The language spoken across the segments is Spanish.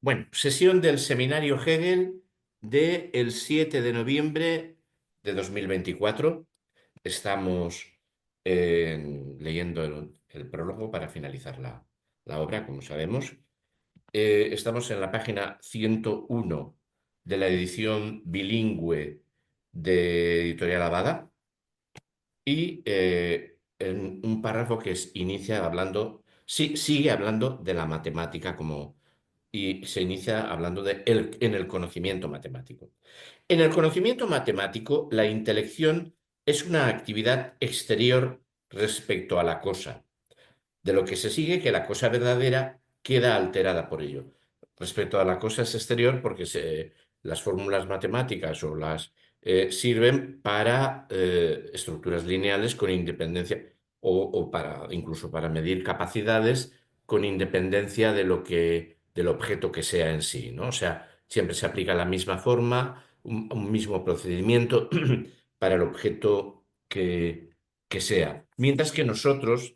Bueno, sesión del seminario Hegel del 7 de noviembre de 2024. Estamos leyendo el prólogo para finalizar la obra, como sabemos. Estamos en la página 101 de la edición bilingüe de Editorial Abada y en un párrafo que inicia hablando, sí, sigue hablando de la matemática y se inicia hablando en el conocimiento matemático. En el conocimiento matemático, la intelección es una actividad exterior respecto a la cosa, de lo que se sigue que la cosa verdadera queda alterada por ello. Respecto a la cosa es exterior porque las fórmulas matemáticas sirven para estructuras lineales con independencia o para incluso para medir capacidades con independencia del objeto que sea en sí, ¿no? O sea, siempre se aplica la misma forma, un mismo procedimiento para el objeto que sea. Mientras que nosotros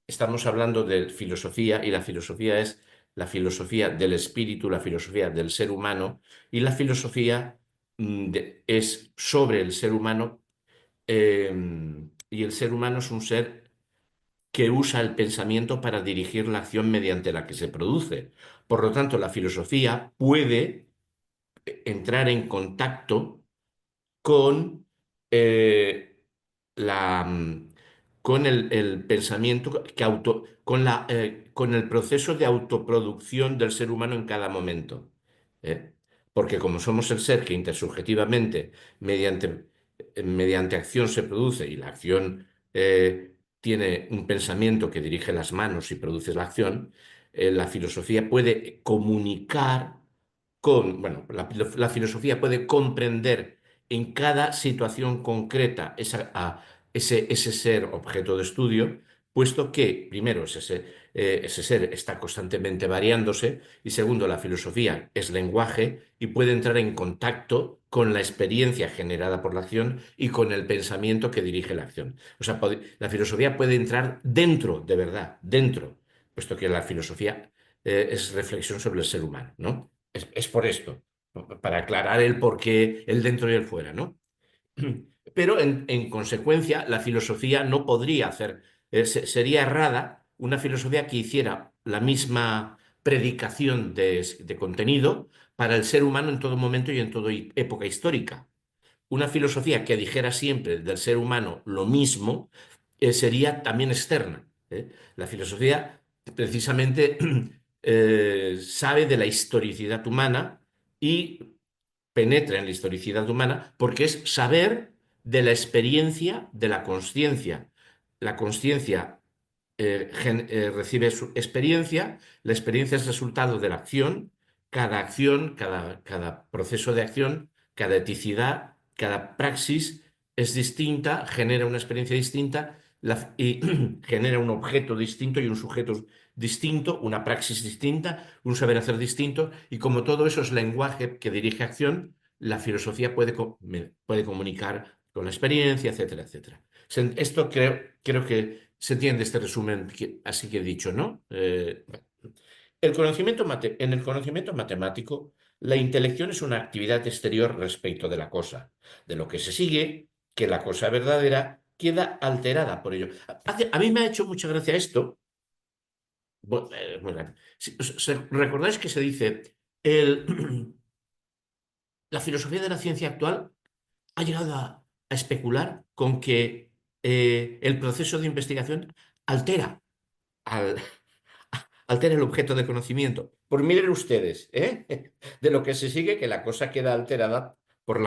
estamos hablando de filosofía y la filosofía es la filosofía del espíritu, la filosofía del ser humano y la filosofía es sobre el ser humano, eh, y el ser humano es un ser que usa el pensamiento para dirigir la acción mediante la que se produce. Por lo tanto, la filosofía puede entrar en contacto con, eh, la, con el pensamiento con el proceso de autoproducción del ser humano en cada momento. ¿eh? Porque como somos el ser que intersubjetivamente, mediante acción se produce y la acción tiene un pensamiento que dirige las manos y produce la acción, la filosofía puede comunicar bueno, la filosofía puede comprender en cada situación concreta ese ser objeto de estudio, puesto que, primero, ese ser está constantemente variándose y, segundo, la filosofía es lenguaje y puede entrar en contacto con la experiencia generada por la acción y con el pensamiento que dirige la acción. O sea, la filosofía puede entrar dentro, de verdad, dentro, puesto que la filosofía es reflexión sobre el ser humano, ¿no? Es por esto, ¿no? Para aclarar el por qué el dentro y el fuera, ¿no? Pero en consecuencia, la filosofía no podría hacer, sería errada una filosofía que hiciera la misma predicación de contenido para el ser humano en todo momento y en toda época histórica. Una filosofía que dijera siempre del ser humano lo mismo sería también externa. La filosofía precisamente sabe de la historicidad humana y penetra en la historicidad humana porque es saber de la experiencia de la consciencia. La consciencia recibe su experiencia, la experiencia es resultado de la acción, cada proceso de acción, cada eticidad, cada praxis es distinta, genera una experiencia distinta y genera un objeto distinto y un sujeto distinto, una praxis distinta, un saber hacer distinto, y como todo eso es lenguaje que dirige acción, la filosofía puede comunicar con la experiencia, etcétera, etcétera. Esto creo que se entiende este resumen así que he dicho, ¿no? En el conocimiento matemático, la intelección es una actividad exterior respecto de la cosa, de lo que se sigue que la cosa verdadera queda alterada por ello. A mí me ha hecho mucha gracia esto. Bueno, ¿recordáis que se dice el, la filosofía de la ciencia actual ha llegado a especular con que el proceso de investigación altera, al- altera el objeto de conocimiento? Pues miren ustedes, de lo que se sigue que la cosa queda alterada por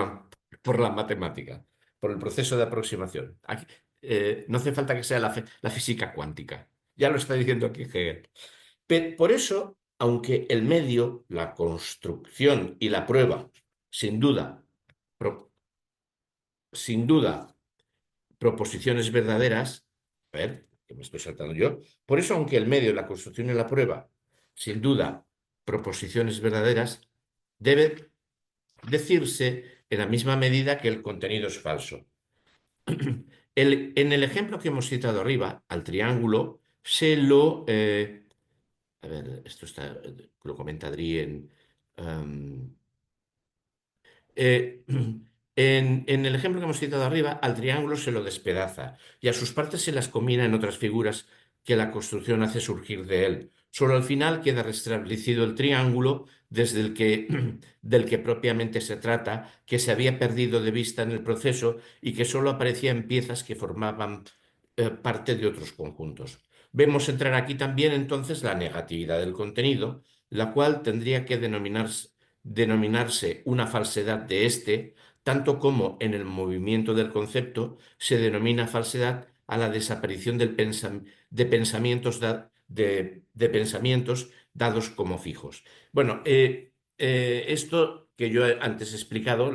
por la matemática, por el proceso de aproximación. No hace falta que sea la física cuántica. Ya lo está diciendo aquí Hegel. Por eso, aunque el medio, la construcción y la prueba, sin duda, pro- sin duda, proposiciones verdaderas, a ver, que me estoy saltando yo, por eso, aunque el medio, la construcción y la prueba, sin duda, proposiciones verdaderas, debe decirse en la misma medida que el contenido es falso. En el ejemplo que hemos citado arriba, al triángulo, a ver, esto lo comenta Adri em, eh, en el ejemplo que hemos citado arriba, al triángulo se lo despedaza y a sus partes se las combina en otras figuras que la construcción hace surgir de él. Solo al final queda restablecido el triángulo desde el que, del que propiamente se trata, que se había perdido de vista en el proceso y que solo aparecía en piezas que formaban parte de otros conjuntos. Vemos entrar aquí también entonces la negatividad del contenido, la cual tendría que denominarse una falsedad de éste, tanto como en el movimiento del concepto se denomina falsedad a la desaparición de pensamientos, de pensamientos dados como fijos. Bueno, esto que yo antes he explicado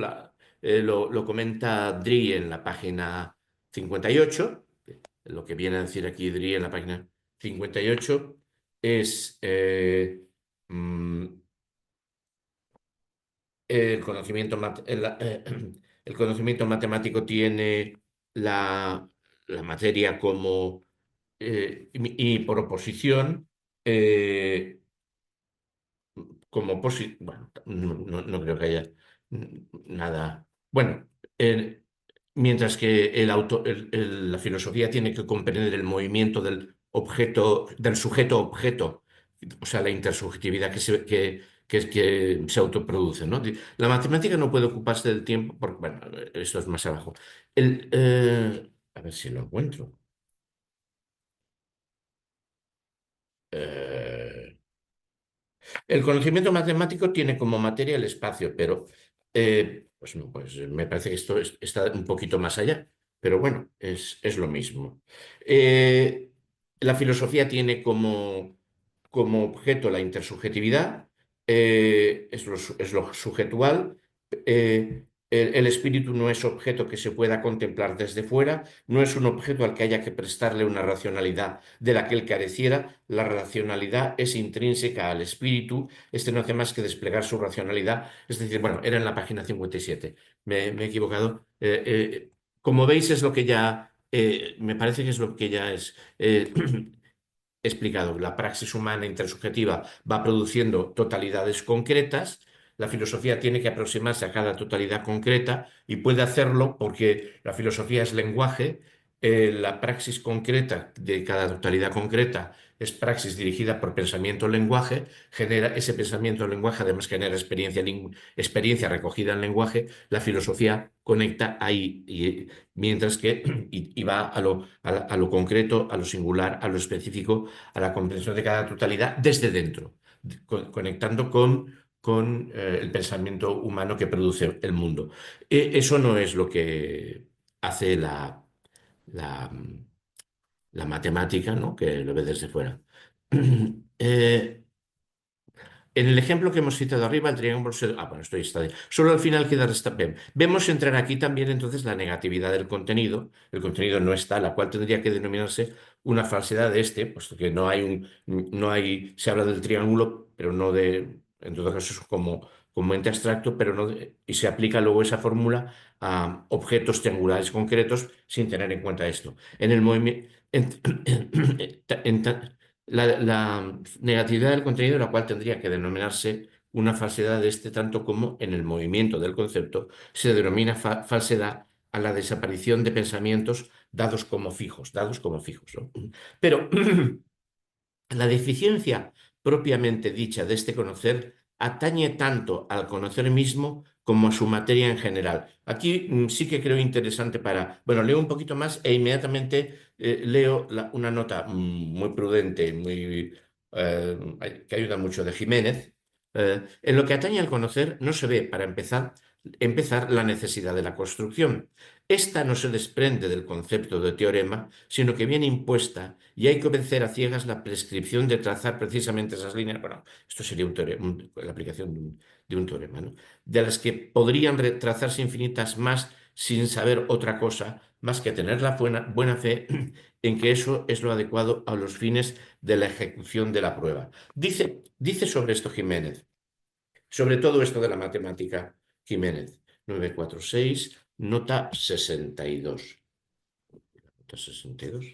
lo comenta Drie en la página 58. Lo que viene a decir aquí Drie en la página 58 es mm, el conocimiento, el conocimiento matemático tiene la materia como, y por oposición, eh, bueno, no creo que haya nada. Bueno, eh, mientras que la filosofía tiene que comprender el movimiento del objeto, del sujeto-objeto, o sea, la intersubjetividad que se autoproduce, ¿no? La matemática no puede ocuparse del tiempo, porque, bueno, esto es más abajo. A ver si lo encuentro. Eh, El conocimiento matemático tiene como materia el espacio, pero pues no, pues me parece que esto está un poquito más allá, pero bueno, es lo mismo. Eh, la filosofía tiene como objeto la intersubjetividad, es lo subjetual. El espíritu no es objeto que se pueda contemplar desde fuera, no es un objeto al que haya que prestarle una racionalidad de la que él careciera. La racionalidad es intrínseca al espíritu, este no hace más que desplegar su racionalidad. Es decir, bueno, era en la página 57, me he equivocado. Como veis, es lo que ya, me parece que es lo que ya es. Explicado. La praxis humana intersubjetiva va produciendo totalidades concretas. La filosofía tiene que aproximarse a cada totalidad concreta y puede hacerlo porque la filosofía es lenguaje. La praxis concreta de cada totalidad concreta es praxis dirigida por pensamiento-lenguaje. Genera ese pensamiento-lenguaje, además genera experiencia recogida en lenguaje. La filosofía conecta ahí, mientras que y va a lo concreto, a lo singular, a lo específico, a la comprensión de cada totalidad desde dentro, conectando con el pensamiento humano que produce el mundo. Eso no es lo que hace la, la matemática, ¿no? Que lo ve desde fuera. Eh, en el ejemplo que hemos citado arriba, el triángulo bueno, esto ya está. Solo al final queda Vemos entrar aquí también entonces la negatividad del contenido. El contenido no está, la cual tendría que denominarse una falsedad de este, puesto que se habla del triángulo, pero no en todo caso es como ente abstracto, pero no y se aplica luego esa fórmula a objetos triangulares concretos sin tener en cuenta esto. En el movimiento, la negatividad del contenido, la cual tendría que denominarse una falsedad de este, tanto como en el movimiento del concepto se denomina falsedad a la desaparición de pensamientos dados como fijos, ¿no? Pero la deficiencia propiamente dicha de este conocer atañe tanto al conocer mismo como a su materia en general. Aquí sí que creo interesante bueno, leo un poquito más e inmediatamente leo una nota muy prudente, que ayuda mucho de Jiménez. En lo que atañe al conocer no se ve, para empezar la necesidad de la construcción. Esta no se desprende del concepto de teorema, sino que viene impuesta y hay que vencer a ciegas la prescripción de trazar precisamente esas líneas. Bueno, esto sería la aplicación de un teorema, ¿no? De las que podrían trazarse infinitas más sin saber otra cosa, más que tener la buena fe en que eso es lo adecuado a los fines de la ejecución de la prueba. Dice sobre esto Jiménez, sobre todo esto de la matemática, Jiménez, 946, nota 62. Nota 62.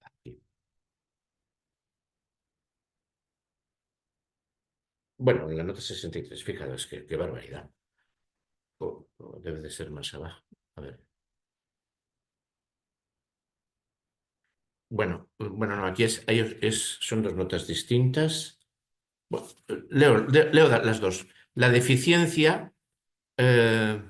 Aquí. Bueno, en la nota 63, fijaros, qué barbaridad. Debe de ser más abajo. A ver. Bueno, no, aquí son dos notas distintas. Bueno, leo las dos. La deficiencia eh,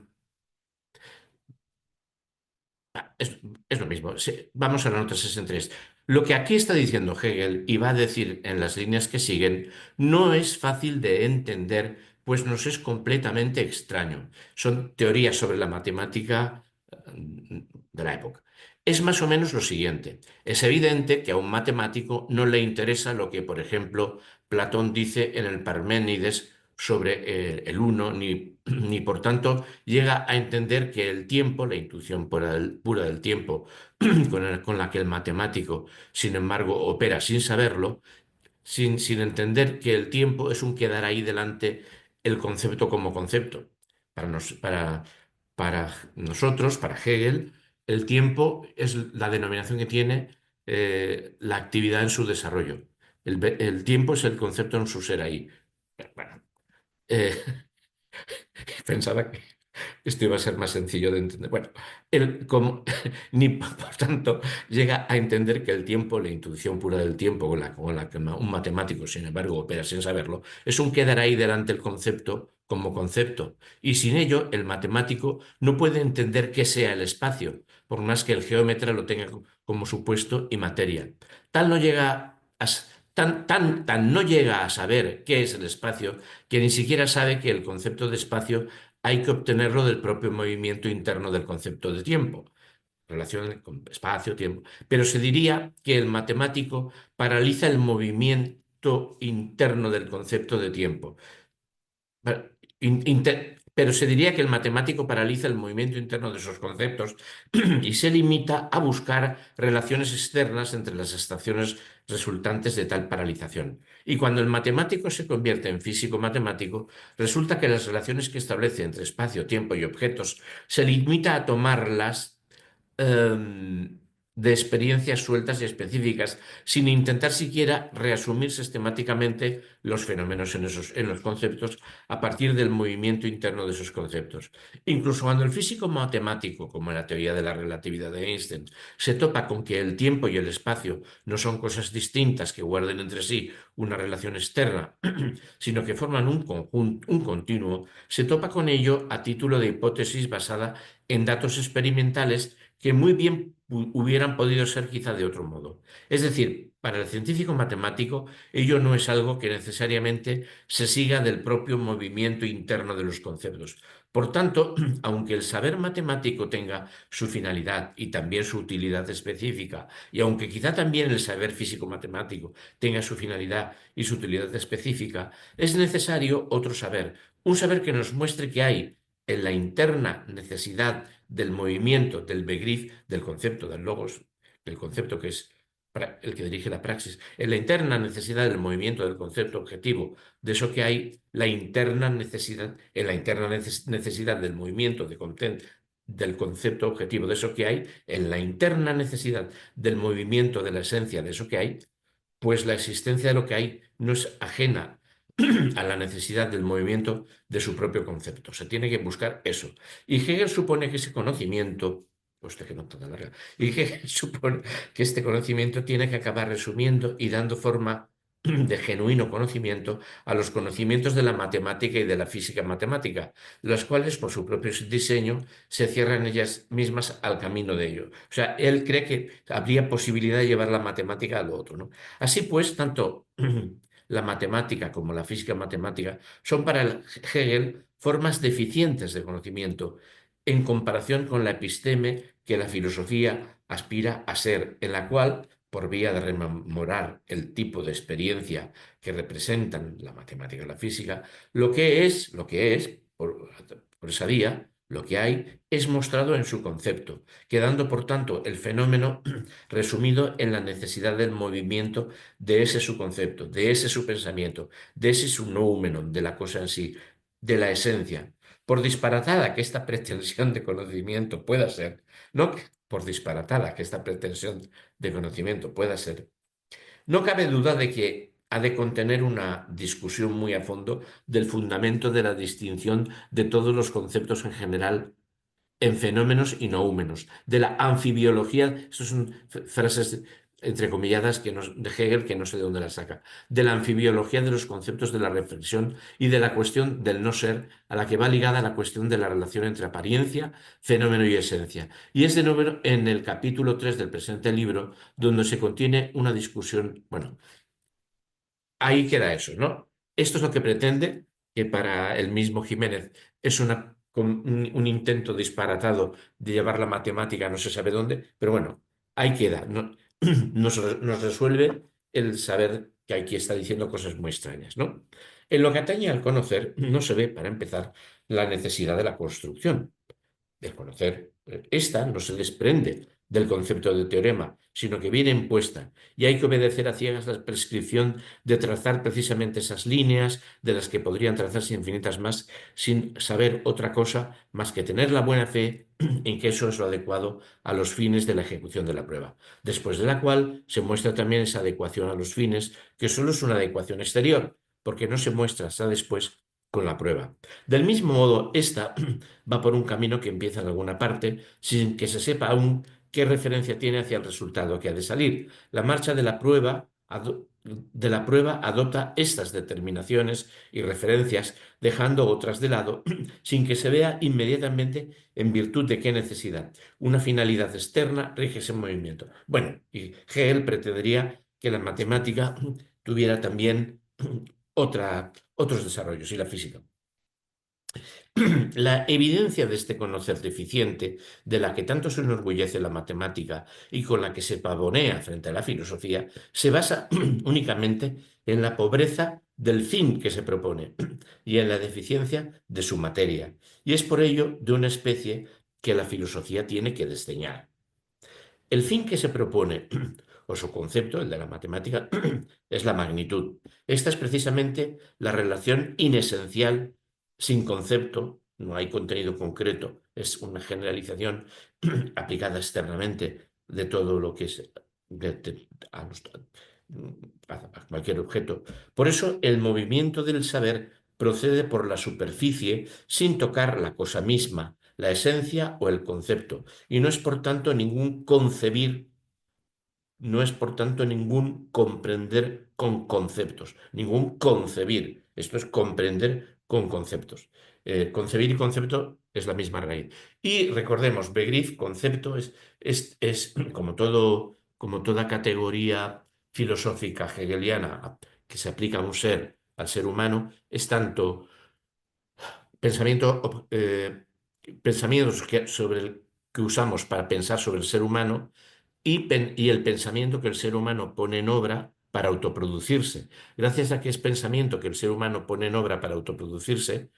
es lo mismo. Sí, vamos a la nota 63. Lo que aquí está diciendo Hegel y va a decir en las líneas que siguen no es fácil de entender, pues nos es completamente extraño. Son teorías sobre la matemática de la época. Es más o menos lo siguiente. Es evidente que a un matemático no le interesa lo que, por ejemplo, Platón dice en el Parménides sobre el uno, ni por tanto llega a entender que el tiempo, la intuición pura del tiempo, con la que el matemático, sin embargo, opera sin saberlo, sin entender que el tiempo es un quedar ahí delante el concepto como concepto. Para nosotros, para Hegel, el tiempo es la denominación que tiene la actividad en su desarrollo. El tiempo es el concepto en su ser ahí. Bueno, eh, pensaba que esto iba a ser más sencillo de entender. Bueno, él ni por tanto llega a entender que el tiempo, la intuición pura del tiempo con la que un matemático, sin embargo, opera sin saberlo, es un quedar ahí delante el concepto como concepto. Y sin ello, el matemático no puede entender qué sea el espacio, por más que el geómetra lo tenga como supuesto y materia. Tal no llega a, s- tan no llega a saber qué es el espacio que ni siquiera sabe que el concepto de espacio hay que obtenerlo del propio movimiento interno del concepto de tiempo, relación con espacio, tiempo. Pero se diría que el matemático paraliza el movimiento interno del concepto de tiempo. Pero se diría que el matemático paraliza el movimiento interno de esos conceptos y se limita a buscar relaciones externas entre las estaciones resultantes de tal paralización. Y cuando el matemático se convierte en físico matemático, resulta que las relaciones que establece entre espacio, tiempo y objetos se limita a tomarlas de experiencias sueltas y específicas, sin intentar siquiera reasumir sistemáticamente los fenómenos en los conceptos a partir del movimiento interno de esos conceptos. Incluso cuando el físico matemático, como en la teoría de la relatividad de Einstein, se topa con que el tiempo y el espacio no son cosas distintas que guarden entre sí una relación externa, sino que forman un conjunto, un continuo, se topa con ello a título de hipótesis basada en datos experimentales que muy bien hubieran podido ser quizá de otro modo. Es decir, para el científico matemático, ello no es algo que necesariamente se siga del propio movimiento interno de los conceptos. Por tanto, aunque el saber matemático tenga su finalidad y también su utilidad específica, y aunque quizá también el saber físico-matemático tenga su finalidad y su utilidad específica, es necesario otro saber, un saber que nos muestre que hay en la interna necesidad del movimiento, del Begriff, del concepto, del logos, del concepto que es el que dirige la praxis, en la interna necesidad del movimiento del concepto objetivo, de eso que hay la interna necesidad, en la interna necesidad del movimiento del concepto objetivo, de eso que hay, en la interna necesidad del movimiento de la esencia, de eso que hay, pues la existencia de lo que hay no es ajena a la necesidad del movimiento de su propio concepto. Se tiene que buscar eso. Y Hegel supone que ese conocimiento, hostia, que nota tan larga, y Hegel supone que este conocimiento tiene que acabar resumiendo y dando forma de genuino conocimiento a los conocimientos de la matemática y de la física matemática, las cuales por su propio diseño se cierran ellas mismas al camino de ello. O sea, él cree que habría posibilidad de llevar la matemática a lo otro, ¿no? Así pues, tanto la matemática como la física matemática son para Hegel formas deficientes de conocimiento en comparación con la episteme que la filosofía aspira a ser, en la cual, por vía de rememorar el tipo de experiencia que representan la matemática y la física, lo que es, por esa vía, lo que hay, es mostrado en su concepto, quedando por tanto el fenómeno resumido en la necesidad del movimiento de ese su concepto, de ese su pensamiento, de ese su noumenon, de la cosa en sí, de la esencia. Por disparatada que esta pretensión de conocimiento pueda ser, no por disparatada que esta pretensión de conocimiento pueda ser, no cabe duda de que ha de contener una discusión muy a fondo del fundamento de la distinción de todos los conceptos en general en fenómenos y noúmenos, de la anfibiología, estas son frases entrecomilladas de Hegel que no sé de dónde las saca, de la anfibiología de los conceptos de la reflexión y de la cuestión del no ser, a la que va ligada la cuestión de la relación entre apariencia, fenómeno y esencia. Y es de nuevo en el capítulo 3 del presente libro donde se contiene una discusión, bueno, ahí queda eso, ¿no? Esto es lo que pretende, que para el mismo Jiménez es un intento disparatado de llevar la matemática a no se sabe dónde, pero bueno, ahí queda. Nos resuelve el saber que aquí está diciendo cosas muy extrañas, ¿no? En lo que atañe al conocer, no se ve, para empezar, la necesidad de la construcción del conocer. Esta no se desprende del concepto de teorema, sino que viene impuesta, y hay que obedecer a ciegas la prescripción de trazar precisamente esas líneas, de las que podrían trazarse infinitas más, sin saber otra cosa más que tener la buena fe en que eso es lo adecuado a los fines de la ejecución de la prueba, después de la cual se muestra también esa adecuación a los fines, que solo es una adecuación exterior, porque no se muestra hasta después con la prueba. Del mismo modo, esta va por un camino que empieza en alguna parte sin que se sepa aún qué referencia tiene hacia el resultado que ha de salir. La marcha de la prueba adopta estas determinaciones y referencias, dejando otras de lado, sin que se vea inmediatamente en virtud de qué necesidad. Una finalidad externa rige ese movimiento. Bueno, y Hegel pretendería que la matemática tuviera también otros desarrollos y la física. La evidencia de este conocer deficiente, de la que tanto se enorgullece la matemática y con la que se pavonea frente a la filosofía, se basa únicamente en la pobreza del fin que se propone y en la deficiencia de su materia, y es por ello de una especie que la filosofía tiene que desdeñar. El fin que se propone, o su concepto, el de la matemática, es la magnitud. Esta es precisamente la relación inesencial, sin concepto, no hay contenido concreto, es una generalización aplicada externamente de todo lo que es a, a cualquier objeto. Por eso el movimiento del saber procede por la superficie sin tocar la cosa misma, la esencia o el concepto, y no es por tanto ningún concebir, no es por tanto ningún comprender con conceptos, ningún concebir. Esto es comprender con conceptos. Concebir y concepto es la misma raíz. Y recordemos, Begriff, concepto, es como toda categoría filosófica hegeliana que se aplica a un ser, al ser humano, es tanto pensamiento, pensamientos sobre que usamos para pensar sobre el ser humano y el pensamiento que el ser humano pone en obra para autoproducirse. Gracias a que es pensamiento que el ser humano pone en obra para autoproducirse,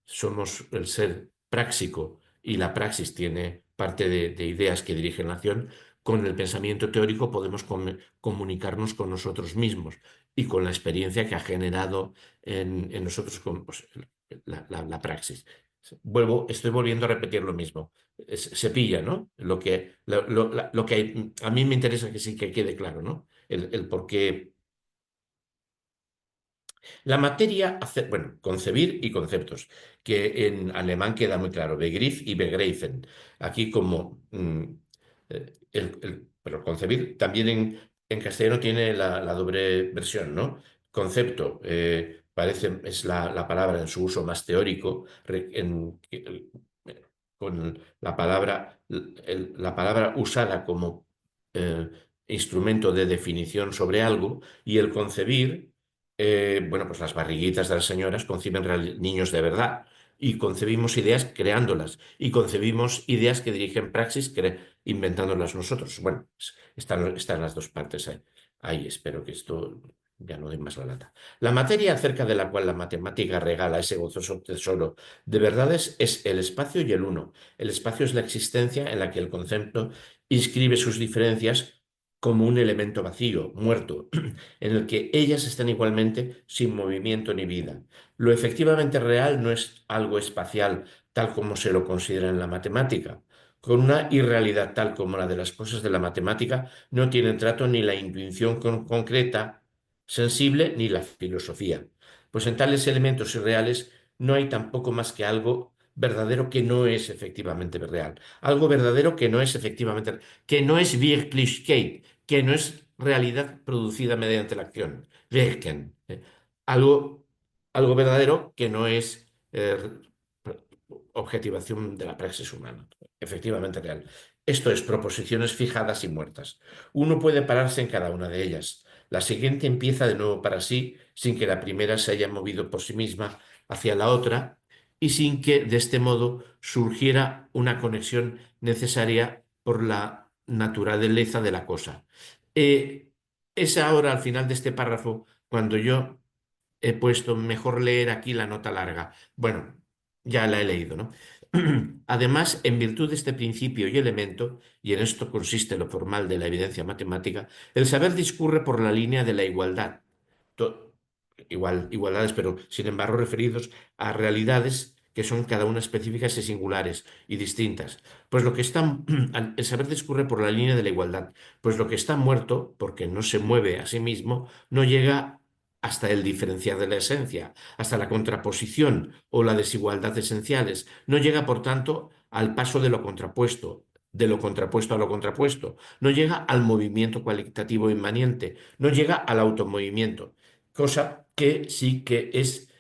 somos el ser práxico y la praxis tiene parte de ideas que dirigen la acción. Con el pensamiento teórico podemos comunicarnos con nosotros mismos y con la experiencia que ha generado en nosotros pues, la praxis. Estoy volviendo a repetir lo mismo. Se pilla, ¿no? Lo que a mí me interesa que sí que quede claro, ¿no? El por qué. La materia, bueno, concebir y conceptos, que en alemán queda muy claro, Begriff y Begreifen. Aquí como pero concebir también en castellano tiene la doble versión, ¿no? Concepto, es la palabra en su uso más teórico, con la palabra usada como eh, instrumento de definición sobre algo, y el concebir, bueno, pues las barriguitas de las señoras conciben niños de verdad. Y concebimos ideas creándolas. Y concebimos ideas que dirigen praxis inventándolas nosotros. Bueno, están las dos partes ahí. Ahí espero que esto ya no dé más la lata. La materia acerca de la cual la matemática regala ese gozoso tesoro de verdades es el espacio y el uno. El espacio es la existencia en la que el concepto inscribe sus diferencias como un elemento vacío, muerto, en el que ellas están igualmente sin movimiento ni vida. Lo efectivamente real no es algo espacial, tal como se lo considera en la matemática. Con una irrealidad tal como la de las cosas de la matemática, no tienen trato ni la intuición concreta sensible ni la filosofía. Pues en tales elementos irreales no hay tampoco más que algo verdadero que no es efectivamente real. Algo verdadero que no es efectivamente, que no es Wirklichkeit, que no es realidad producida mediante la acción. Wirken. Algo, algo verdadero que no es objetivación de la praxis humana, efectivamente real. Esto es proposiciones fijadas y muertas. Uno puede pararse en cada una de ellas. La siguiente empieza de nuevo para sí, sin que la primera se haya movido por sí misma hacia la otra y sin que de este modo surgiera una conexión necesaria por la naturaleza de la cosa. Eh, es ahora al final de este párrafo cuando yo he puesto mejor leer aquí la nota larga. Bueno, ya la he leído, ¿no? Además, en virtud de este principio y elemento, y en esto consiste lo formal de la evidencia matemática, el saber discurre por la línea de la igualdad. To- igualdades, pero sin embargo referidos a realidades que son cada una específicas y singulares y distintas. Pues lo que está, el saber discurre por la línea de la igualdad, pues lo que está muerto, porque no se mueve a sí mismo, no llega hasta el diferenciar de la esencia, hasta la contraposición o la desigualdad esenciales. No llega, por tanto, al paso de lo contrapuesto a lo contrapuesto. No llega al movimiento cualitativo inmanente, no llega al automovimiento, cosa que sí que es,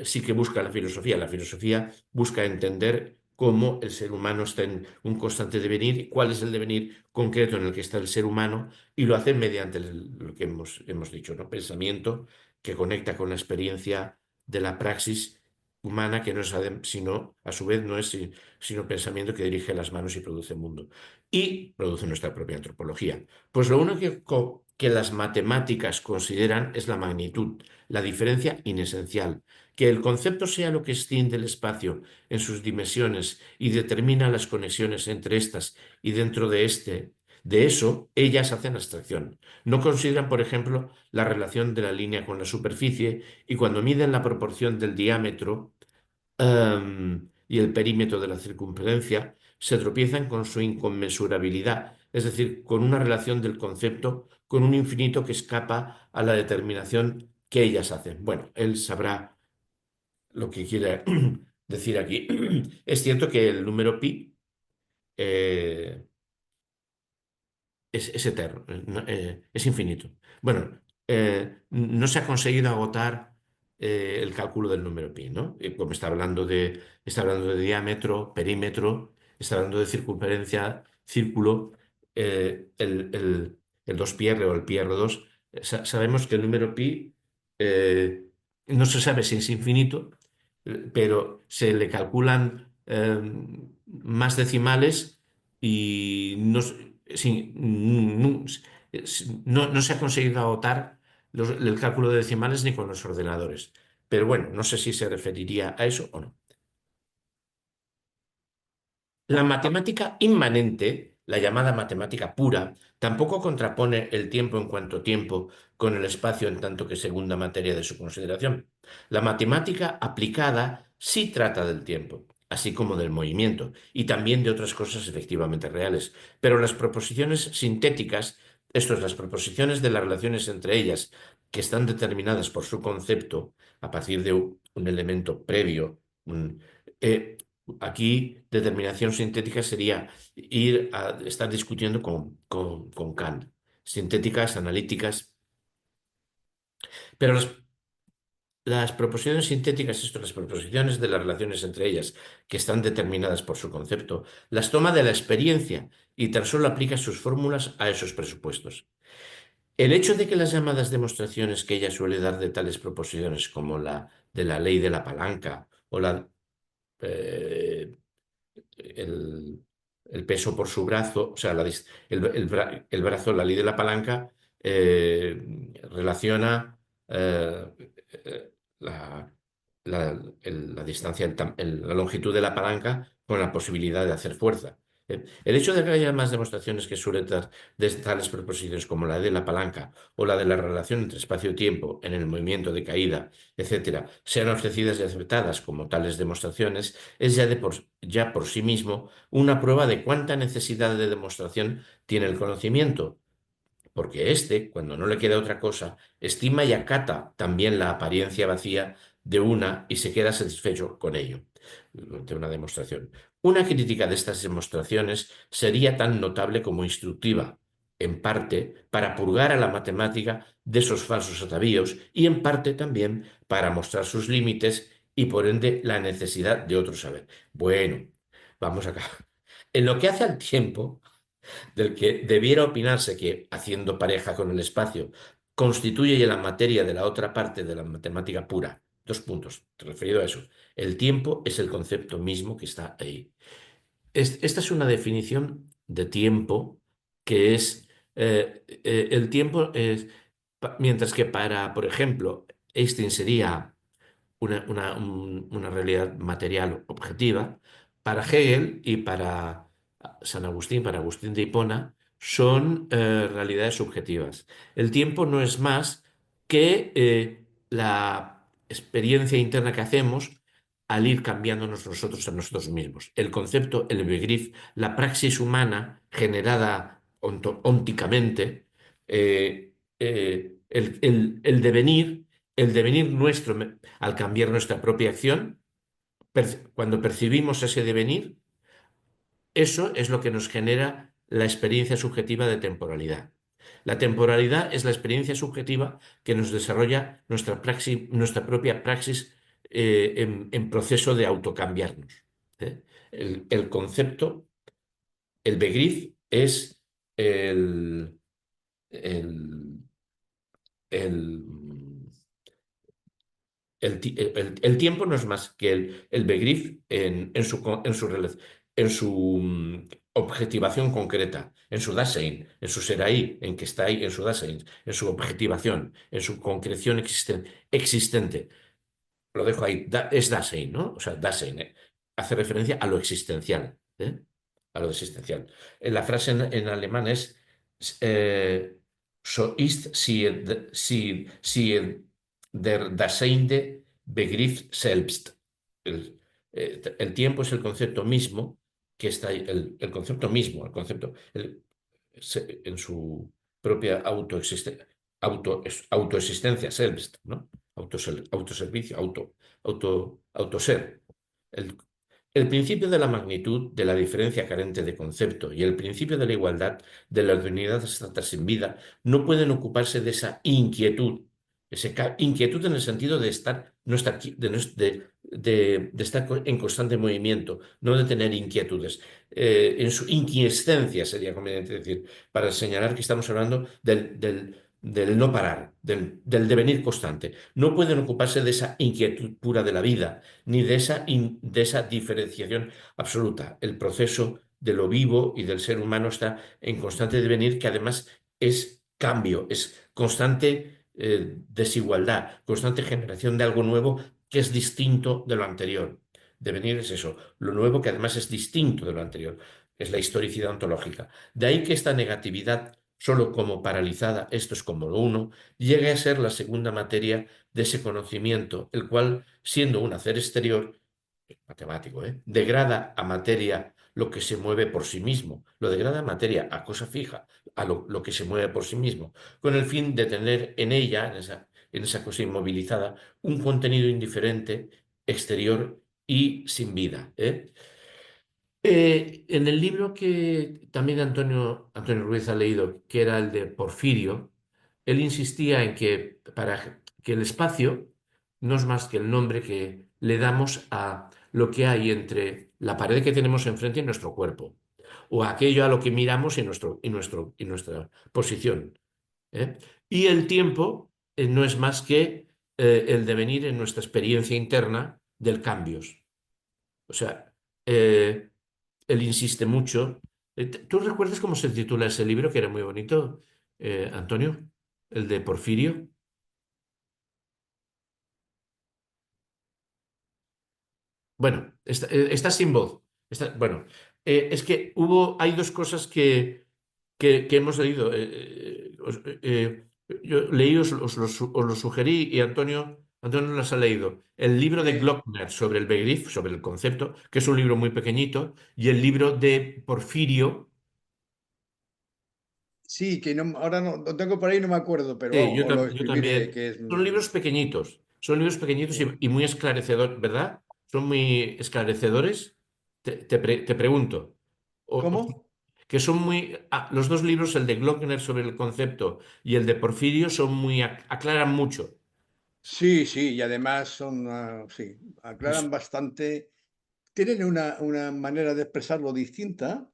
sí que busca la filosofía. La filosofía busca entender cómo el ser humano está en un constante devenir y cuál es el devenir concreto en el que está el ser humano y lo hace mediante lo que hemos dicho, ¿no? Pensamiento que conecta con la experiencia de la praxis humana, que no es, sino, a su vez, no es sino pensamiento que dirige las manos y produce mundo. Y produce nuestra propia antropología. Pues lo único que las matemáticas consideran es la magnitud, la diferencia inesencial. Que el concepto sea lo que extiende el espacio en sus dimensiones y determina las conexiones entre estas y dentro de este. De eso, ellas hacen abstracción. No consideran, por ejemplo, la relación de la línea con la superficie y cuando miden la proporción del diámetro y el perímetro de la circunferencia, se tropiezan con su inconmensurabilidad, es decir, con una relación del concepto con un infinito que escapa a la determinación que ellas hacen. Bueno, él sabrá lo que quiere decir aquí. Es cierto que el número pi eh, es eterno, es infinito. Bueno, no se ha conseguido agotar el cálculo del número pi, ¿no? Como está hablando de diámetro, perímetro, está hablando de circunferencia, círculo, el 2πr o el πr2. Sabemos que el número pi no se sabe si es infinito, pero se le calculan más decimales y no se ha conseguido agotar el cálculo de decimales ni con los ordenadores. Pero bueno, no sé si se referiría a eso o no. La matemática inmanente, la llamada matemática pura, tampoco contrapone el tiempo en cuanto tiempo con el espacio en tanto que segunda materia de su consideración. La matemática aplicada sí trata del tiempo, así como del movimiento, y también de otras cosas efectivamente reales. Pero las proposiciones sintéticas, esto es, las proposiciones de las relaciones entre ellas, que están determinadas por su concepto a partir de un elemento previo, eh, aquí, determinación sintética sería ir a estar discutiendo con Kant. Sintéticas, analíticas. Pero las proposiciones sintéticas, esto, las proposiciones de las relaciones entre ellas, que están determinadas por su concepto, las toma de la experiencia y tan solo aplica sus fórmulas a esos presupuestos. El hecho de que las llamadas demostraciones que ella suele dar de tales proposiciones, como la de la ley de la palanca o eh, el, el peso por su brazo, o sea, el brazo, la ley de la palanca, relaciona la, la distancia, la longitud de la palanca con la posibilidad de hacer fuerza. El hecho de que haya más demostraciones que suelen dar de tales proposiciones como la de la palanca o la de la relación entre espacio y tiempo en el movimiento de caída, etcétera, sean ofrecidas y aceptadas como tales demostraciones, es ya por sí mismo una prueba de cuánta necesidad de demostración tiene el conocimiento, porque éste, cuando no le queda otra cosa, estima y acata también la apariencia vacía de una y se queda satisfecho con ello, de una demostración. Una crítica de estas demostraciones sería tan notable como instructiva, en parte para purgar a la matemática de esos falsos atavíos y en parte también para mostrar sus límites y por ende la necesidad de otro saber. Bueno, vamos acá. En lo que hace al tiempo, del que debiera opinarse que, haciendo pareja con el espacio, constituye la materia de la otra parte de la matemática pura. Dos puntos, referido a eso. El tiempo es el concepto mismo que está ahí. Esta es una definición de tiempo que es, el tiempo es, mientras que para, por ejemplo, Einstein sería una realidad material objetiva, para Hegel y para San Agustín, para Agustín de Hipona, son realidades subjetivas. El tiempo no es más que la experiencia interna que hacemos al ir cambiándonos nosotros a nosotros mismos. El concepto, el Begriff, la praxis humana generada ónticamente, el devenir nuestro al cambiar nuestra propia acción, cuando percibimos ese devenir, eso es lo que nos genera la experiencia subjetiva de temporalidad. La temporalidad es la experiencia subjetiva que nos desarrolla nuestra propia praxis en proceso de autocambiarnos. ¿Eh? El concepto, el Begriff, es el, el, el, el tiempo no es más que el Begriff en su objetivación concreta, en su Dasein, en su ser ahí, en que está ahí, en su Dasein, en su objetivación, en su concreción existente. Lo dejo ahí, es Dasein, ¿no? O sea, Dasein, hace referencia a lo existencial, ¿eh? A lo existencial. La frase en alemán es so ist sie der Daseinende Begriff selbst. El tiempo es el concepto mismo que está ahí, el concepto mismo, el concepto en su propia autoexistencia, selbst, ¿no? Autoservicio, autoser. El, el principio de la magnitud de la diferencia carente de concepto y el principio de la igualdad de la unidad abstracta sin vida no pueden ocuparse de esa inquietud, inquietud en el sentido de estar, no estar, de estar en constante movimiento, no de tener inquietudes. En su inquiescencia sería conveniente decir, para señalar que estamos hablando del no parar, del devenir constante. No pueden ocuparse de esa inquietud pura de la vida, ni de esa diferenciación absoluta. El proceso de lo vivo y del ser humano está en constante devenir, que además es cambio, es constante desigualdad, constante generación de algo nuevo que es distinto de lo anterior. Devenir es eso, lo nuevo que además es distinto de lo anterior. Es la historicidad ontológica. De ahí que esta negatividad, solo como paralizada, esto es como lo uno, llegue a ser la segunda materia de ese conocimiento, el cual, siendo un hacer exterior, matemático, degrada a materia lo que se mueve por sí mismo, lo degrada a materia, a cosa fija, a lo que se mueve por sí mismo, con el fin de tener en ella, en esa cosa inmovilizada, un contenido indiferente, exterior y sin vida. En el libro que también Antonio Ruiz ha leído, que era el de Porfirio, él insistía en que, para que el espacio no es más que el nombre que le damos a lo que hay entre la pared que tenemos enfrente y nuestro cuerpo, o aquello a lo que miramos y nuestra posición. ¿Eh? Y el tiempo no es más que el devenir en nuestra experiencia interna del cambios. O sea, él insiste mucho. ¿Tú recuerdas cómo se titula ese libro, que era muy bonito, Antonio? El de Porfirio. Bueno, está sin voz. Bueno, es que hay dos cosas que hemos leído. Yo leí, os lo sugerí y Antonio las ha leído. El libro de Glockner sobre el Begriff, sobre el concepto, que es un libro muy pequeñito, y el libro de Porfirio. Sí, que no, ahora no, lo tengo por ahí, no me acuerdo, pero Sí, vamos, os lo yo escribiré, también. que es... Son libros pequeñitos y muy esclarecedores, ¿verdad? Son muy esclarecedores. Te pregunto, ¿Cómo? que son los dos libros, el de Glockner sobre el concepto y el de Porfirio, son aclaran mucho. Sí, sí, y además son, sí, aclaran Es- bastante, tienen una manera de expresarlo distinta,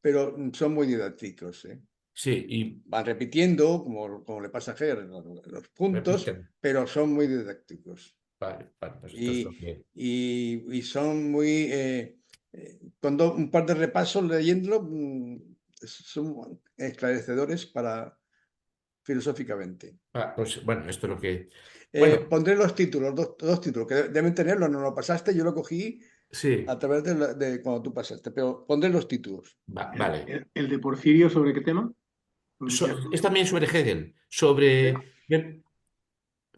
pero son muy didácticos, ¿eh? sí, y Van repitiendo, como le pasa a Ger, los puntos, repiten. pero son muy didácticos. Vale, vale, pues esto es Y, lo que... y son muy, con un par de repasos leyéndolo, son esclarecedores para filosóficamente. Pues bueno, esto es lo que... Bueno, Pondré los títulos, dos títulos, que deben tenerlo, no lo pasaste, yo lo cogí a sí, través de cuando tú pasaste, pero pondré los títulos. vale. El de Porfirio, ¿sobre qué tema? ¿Lo decías tú? Es también sobre Hegel, Eh, sobre ¿El de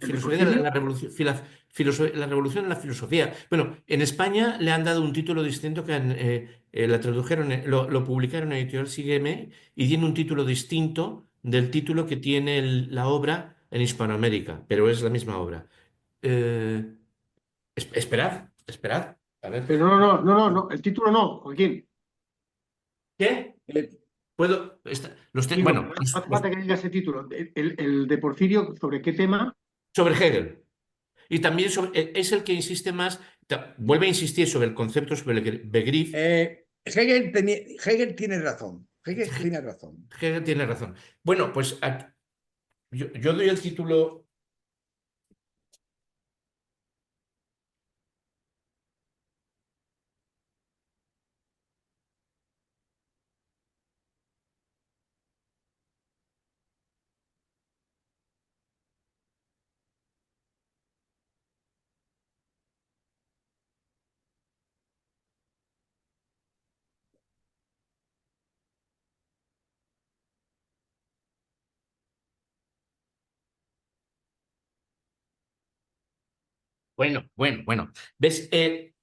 filosofía de Porfirio? la revolución, la revolución en la filosofía. Bueno, en España le han dado un título distinto que la tradujeron, lo publicaron en Editorial Sígueme y tiene un título distinto del título que tiene la obra en Hispanoamérica, pero es la misma obra. Eh, esperad, a ver. Pero no, el título no, Joaquín. ¿Qué? Eh, ¿Puedo? Digo, Bueno, no hace falta que diga ese título. El de Porfirio, ¿sobre qué tema? sobre Hegel. Y también es el que insiste más, vuelve a insistir sobre el concepto, sobre el Begriff. Hegel tiene razón, Hegel tiene razón. Hegel tiene razón. Bueno, pues yo doy el título. Bueno. ¿Ves?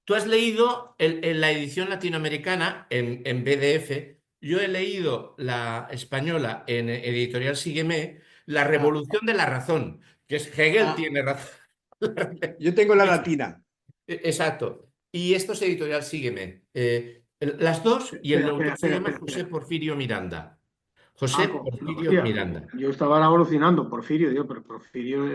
Tú has leído la edición latinoamericana en PDF. Yo he leído la española en Editorial Sígueme, La Ah, Revolución de la Razón, que es Hegel ah, tiene razón. yo tengo la latina. Exacto. Y esto es Editorial Sígueme. Las dos, y el autor se llama José Espera. Porfirio Miranda. José No, Porfirio hostia, Miranda. yo estaba ahora alucinando, Porfirio, digo, pero Porfirio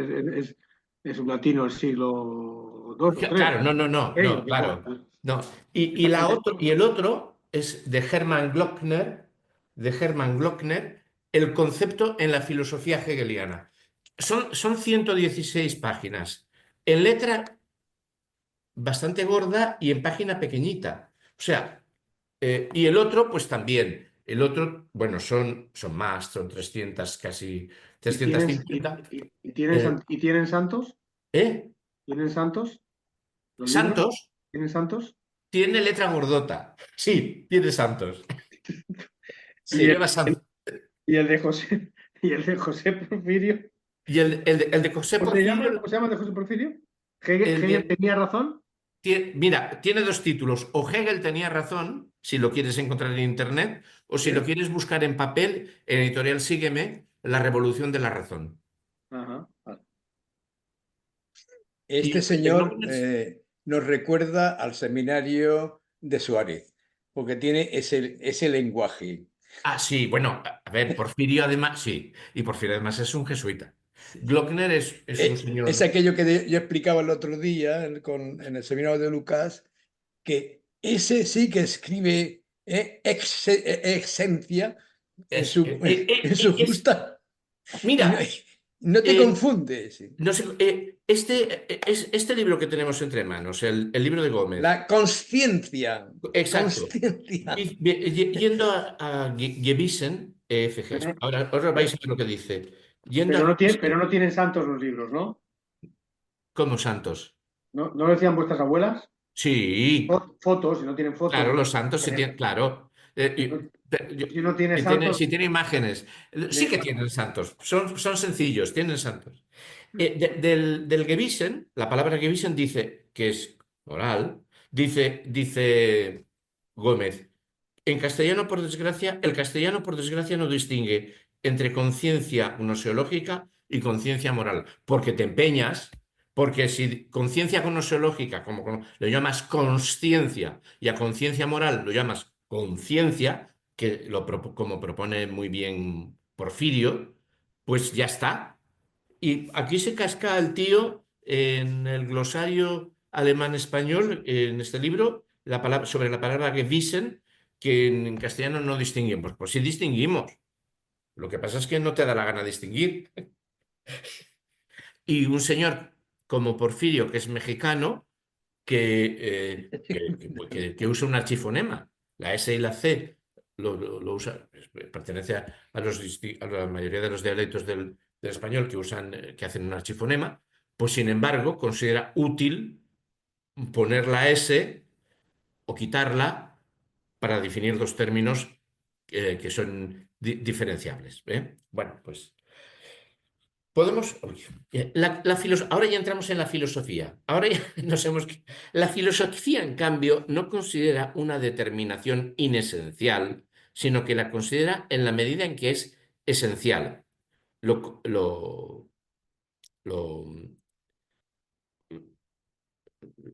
es un latino del siglo II o III. Claro, no, claro. No. Y y el otro es de Hermann Glockner, el concepto en la filosofía hegeliana. Son 116 páginas. En letra bastante gorda y en página pequeñita. O sea, y el otro, pues también. El otro, bueno, son más, son 300, casi ¿Y trescientos cincuenta. y tienen santos? ¿Eh? ¿Tienen santos? ¿Los libros Santos tienen santos? tiene letra gordota. Sí, tiene Santos. Y Sí, el, lleva Santos. y el de José, y el de José Porfirio. Y el de José Porfirio, ¿Cómo se llama el de José Porfirio? el Hegel de, tenía razón. mira, tiene dos títulos. O Hegel tenía razón, si lo quieres encontrar en Internet, o si lo ¿Eh? quieres buscar en papel, en editorial Sígueme, La Revolución de la Razón. Ajá, vale. Este Y el de señor Glockner, nos recuerda al seminario de Suárez, porque tiene ese lenguaje. sí, bueno, a ver, Porfirio además, sí, y Porfirio además es un jesuita. Sí. Glockner es un Es señor. aquello que yo explicaba el otro día en el seminario de Lucas, que ese sí que escribe exencia en Es, su, en su justa y no, mira, no te eh, confundes. no sé, este libro que tenemos entre manos, el libro de Gómez, La consciencia, exacto. consciencia. Yendo a Gewissen, Pero, ahora vais pero- a ver lo que dice. Yendo a pero Gewissen, no tienen santos los libros, ¿no? como santos. ¿No lo decían vuestras abuelas? Sí, Fotos, si no tienen fotos, claro, no los tienen santos sí tienen, claro. Si no, si no tiene Si santos, tiene imágenes, sí que tienen santos. Son sencillos, tienen santos. Del Gewissen, la palabra Gewissen dice que es oral, dice Gómez. En castellano, por desgracia, el castellano, por desgracia, no distingue entre conciencia gnoseológica y conciencia moral, porque te empeñas, porque si conciencia gnoseológica, como lo llamas consciencia, y a conciencia moral lo llamas conciencia, que como propone muy bien Porfirio, pues ya está. Y aquí se casca el tío en el glosario alemán-español, en este libro, sobre la palabra gewissen, que en castellano no distinguimos. Pues sí distinguimos. Lo que pasa es que no te da la gana distinguir. Y un señor como Porfirio, que es mexicano, que usa un archifonema. La S y la C lo usa, pertenece a la mayoría de los dialectos del español que hacen un archifonema, pues sin embargo considera útil poner la S o quitarla para definir dos términos que son diferenciables. ¿Eh? Bueno, pues podemos. Ahora ya entramos en la filosofía. Ahora ya nos hemos. La filosofía, en cambio, no considera una determinación inesencial, sino que la considera en la medida en que es esencial. Lo, lo, lo,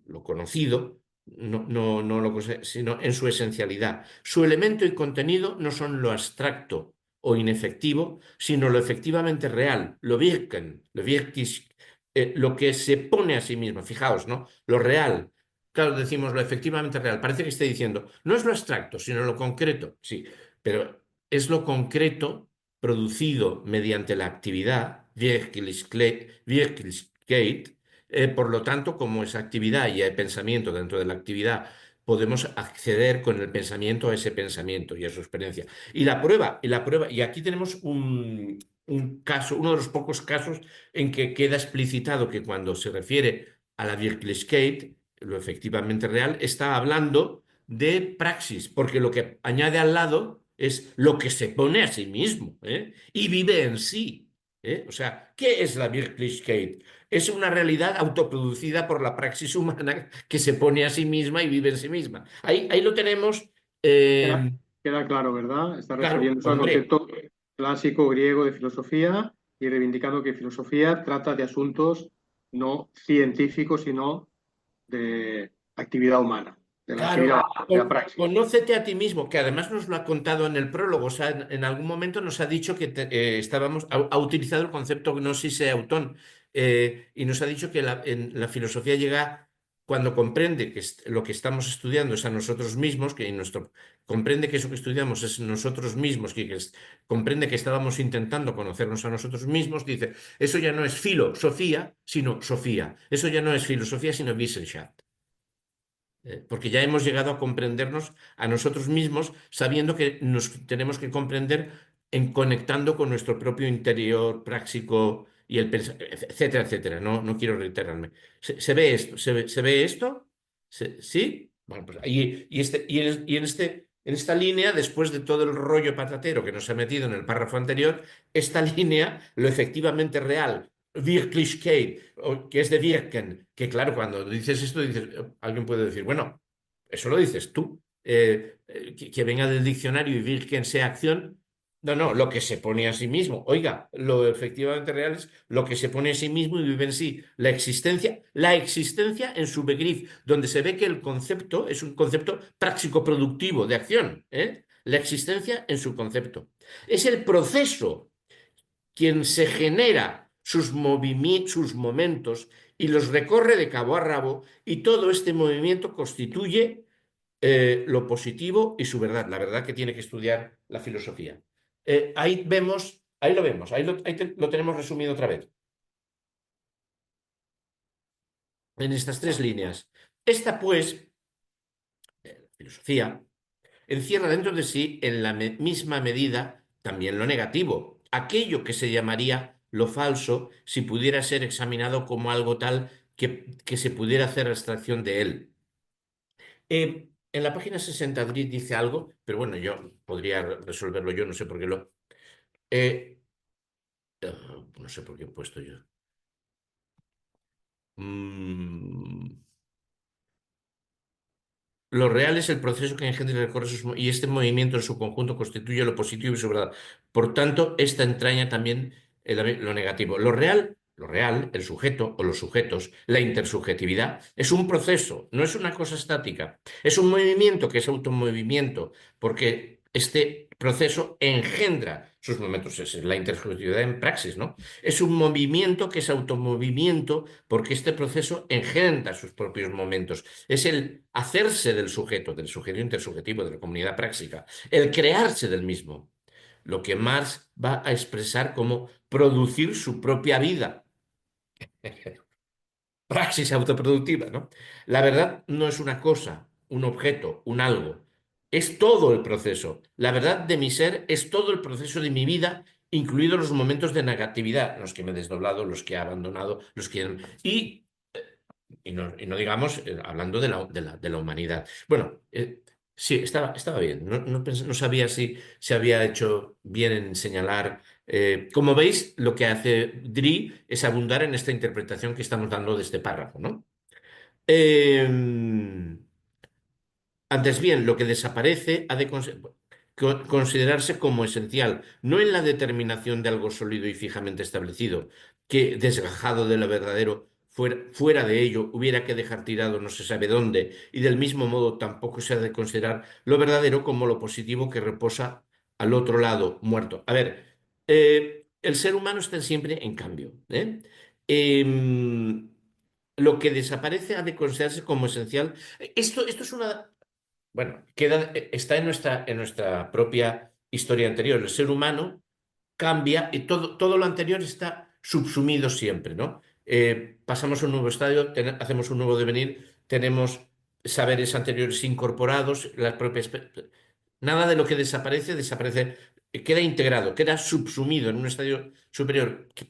lo conocido, no sino en su esencialidad. Su elemento y contenido no son lo abstracto o inefectivo, sino lo efectivamente real, lo wirken, lo wirklich, lo que se pone a sí mismo. Fijaos, ¿no? Lo real. Claro, decimos lo efectivamente real. Parece que esté diciendo, no es lo abstracto, sino lo concreto. Sí, pero es lo concreto producido mediante la actividad, Wirklichkeit. Por lo tanto, como es actividad y hay pensamiento dentro de la actividad, podemos acceder con el pensamiento a ese pensamiento y a su experiencia. Y aquí tenemos un caso, uno de los pocos casos en que queda explicitado que cuando se refiere a la Wirklichkeit, lo efectivamente real, está hablando de praxis, porque lo que añade al lado es lo que se pone a sí mismo, ¿eh? Y vive en sí. ¿Eh? O sea, ¿qué es la Wirklichkeit? Es una realidad autoproducida por la praxis humana que se pone a sí misma y vive en sí misma. Ahí lo tenemos. Queda, eh, queda claro, ¿verdad? Está claro, refiriéndose al hombre, concepto clásico griego de filosofía y reivindicando que filosofía trata de asuntos no científicos, sino de actividad humana, de la actividad, claro, de la praxis. conócete a ti mismo, que además nos lo ha contado en el prólogo. O sea, en algún momento nos ha dicho que ha utilizado el concepto gnosis e autón, y nos ha dicho que en la filosofía llega cuando comprende que lo que estamos estudiando es a nosotros mismos, comprende que eso que estudiamos es nosotros mismos, comprende que estábamos intentando conocernos a nosotros mismos, dice, eso ya no es filosofía, sino sofía. Eso ya no es filosofía, sino Wissenschaft. Porque ya hemos llegado a comprendernos a nosotros mismos sabiendo que nos tenemos que comprender en conectando con nuestro propio interior práctico y etcétera, etcétera. No quiero reiterarme. ¿Se ve esto? ¿Se ve esto? ¿Sí? Bueno, pues en esta línea, después de todo el rollo patatero que nos ha metido en el párrafo anterior, esta línea, lo efectivamente real, Wirklichkeit, que es de Wirken, que claro, cuando dices esto, alguien puede decir, bueno, eso lo dices tú, que venga del diccionario y Wirken sea acción. No, lo que se pone a sí mismo. Oiga, lo efectivamente real es lo que se pone a sí mismo y vive en sí. La existencia en su begriff, donde se ve que el concepto es un concepto práctico-productivo de acción. ¿Eh? La existencia en su concepto. Es el proceso quien se genera sus momentos y los recorre de cabo a rabo, y todo este movimiento constituye lo positivo y su verdad, la verdad que tiene que estudiar la filosofía. Ahí lo vemos, lo tenemos resumido otra vez, en estas tres líneas. Esta, pues, filosofía, encierra dentro de sí, en la misma medida, también lo negativo, aquello que se llamaría lo falso si pudiera ser examinado como algo tal que se pudiera hacer abstracción de él. En la página 60 dice algo, pero bueno, yo podría resolverlo yo, no sé por qué eh, no sé por qué he puesto yo. Mm, Lo real es el proceso que engendra y recorre y este movimiento en su conjunto constituye lo positivo y su verdad. Por tanto, esta entraña también lo negativo. Lo real, el sujeto o los sujetos, la intersubjetividad, es un proceso, no es una cosa estática. Es un movimiento que es automovimiento, porque este proceso engendra sus momentos. Es la intersubjetividad en praxis, ¿no? Es un movimiento que es automovimiento, porque este proceso engendra sus propios momentos. Es el hacerse del sujeto intersubjetivo, de la comunidad práctica, el crearse del mismo, lo que Marx va a expresar como producir su propia vida, praxis autoproductiva, ¿no? La verdad no es una cosa, un objeto, un algo, es todo el proceso. La verdad de mi ser es todo el proceso de mi vida, incluidos los momentos de negatividad, los que me he desdoblado, los que he abandonado, los que... y no digamos, hablando de la humanidad. Bueno, sí, estaba bien. No sabía si se había hecho bien en señalar. Como veis, lo que hace Dri es abundar en esta interpretación que estamos dando de este párrafo, ¿no? Eh, Antes bien, lo que desaparece ha de considerarse como esencial, no en la determinación de algo sólido y fijamente establecido, que desgajado de lo verdadero, fuera de ello, hubiera que dejar tirado no se sabe dónde, y del mismo modo tampoco se ha de considerar lo verdadero como lo positivo que reposa al otro lado, muerto. A ver, el ser humano está siempre en cambio, ¿eh? Lo que desaparece ha de considerarse como esencial. Esto es una, bueno, está en nuestra propia historia anterior. El ser humano cambia y todo lo anterior está subsumido siempre, ¿no? Pasamos a un nuevo estadio, hacemos un nuevo devenir, tenemos saberes anteriores incorporados, las propias... Nada de lo que desaparece, queda integrado, queda subsumido en un estadio superior que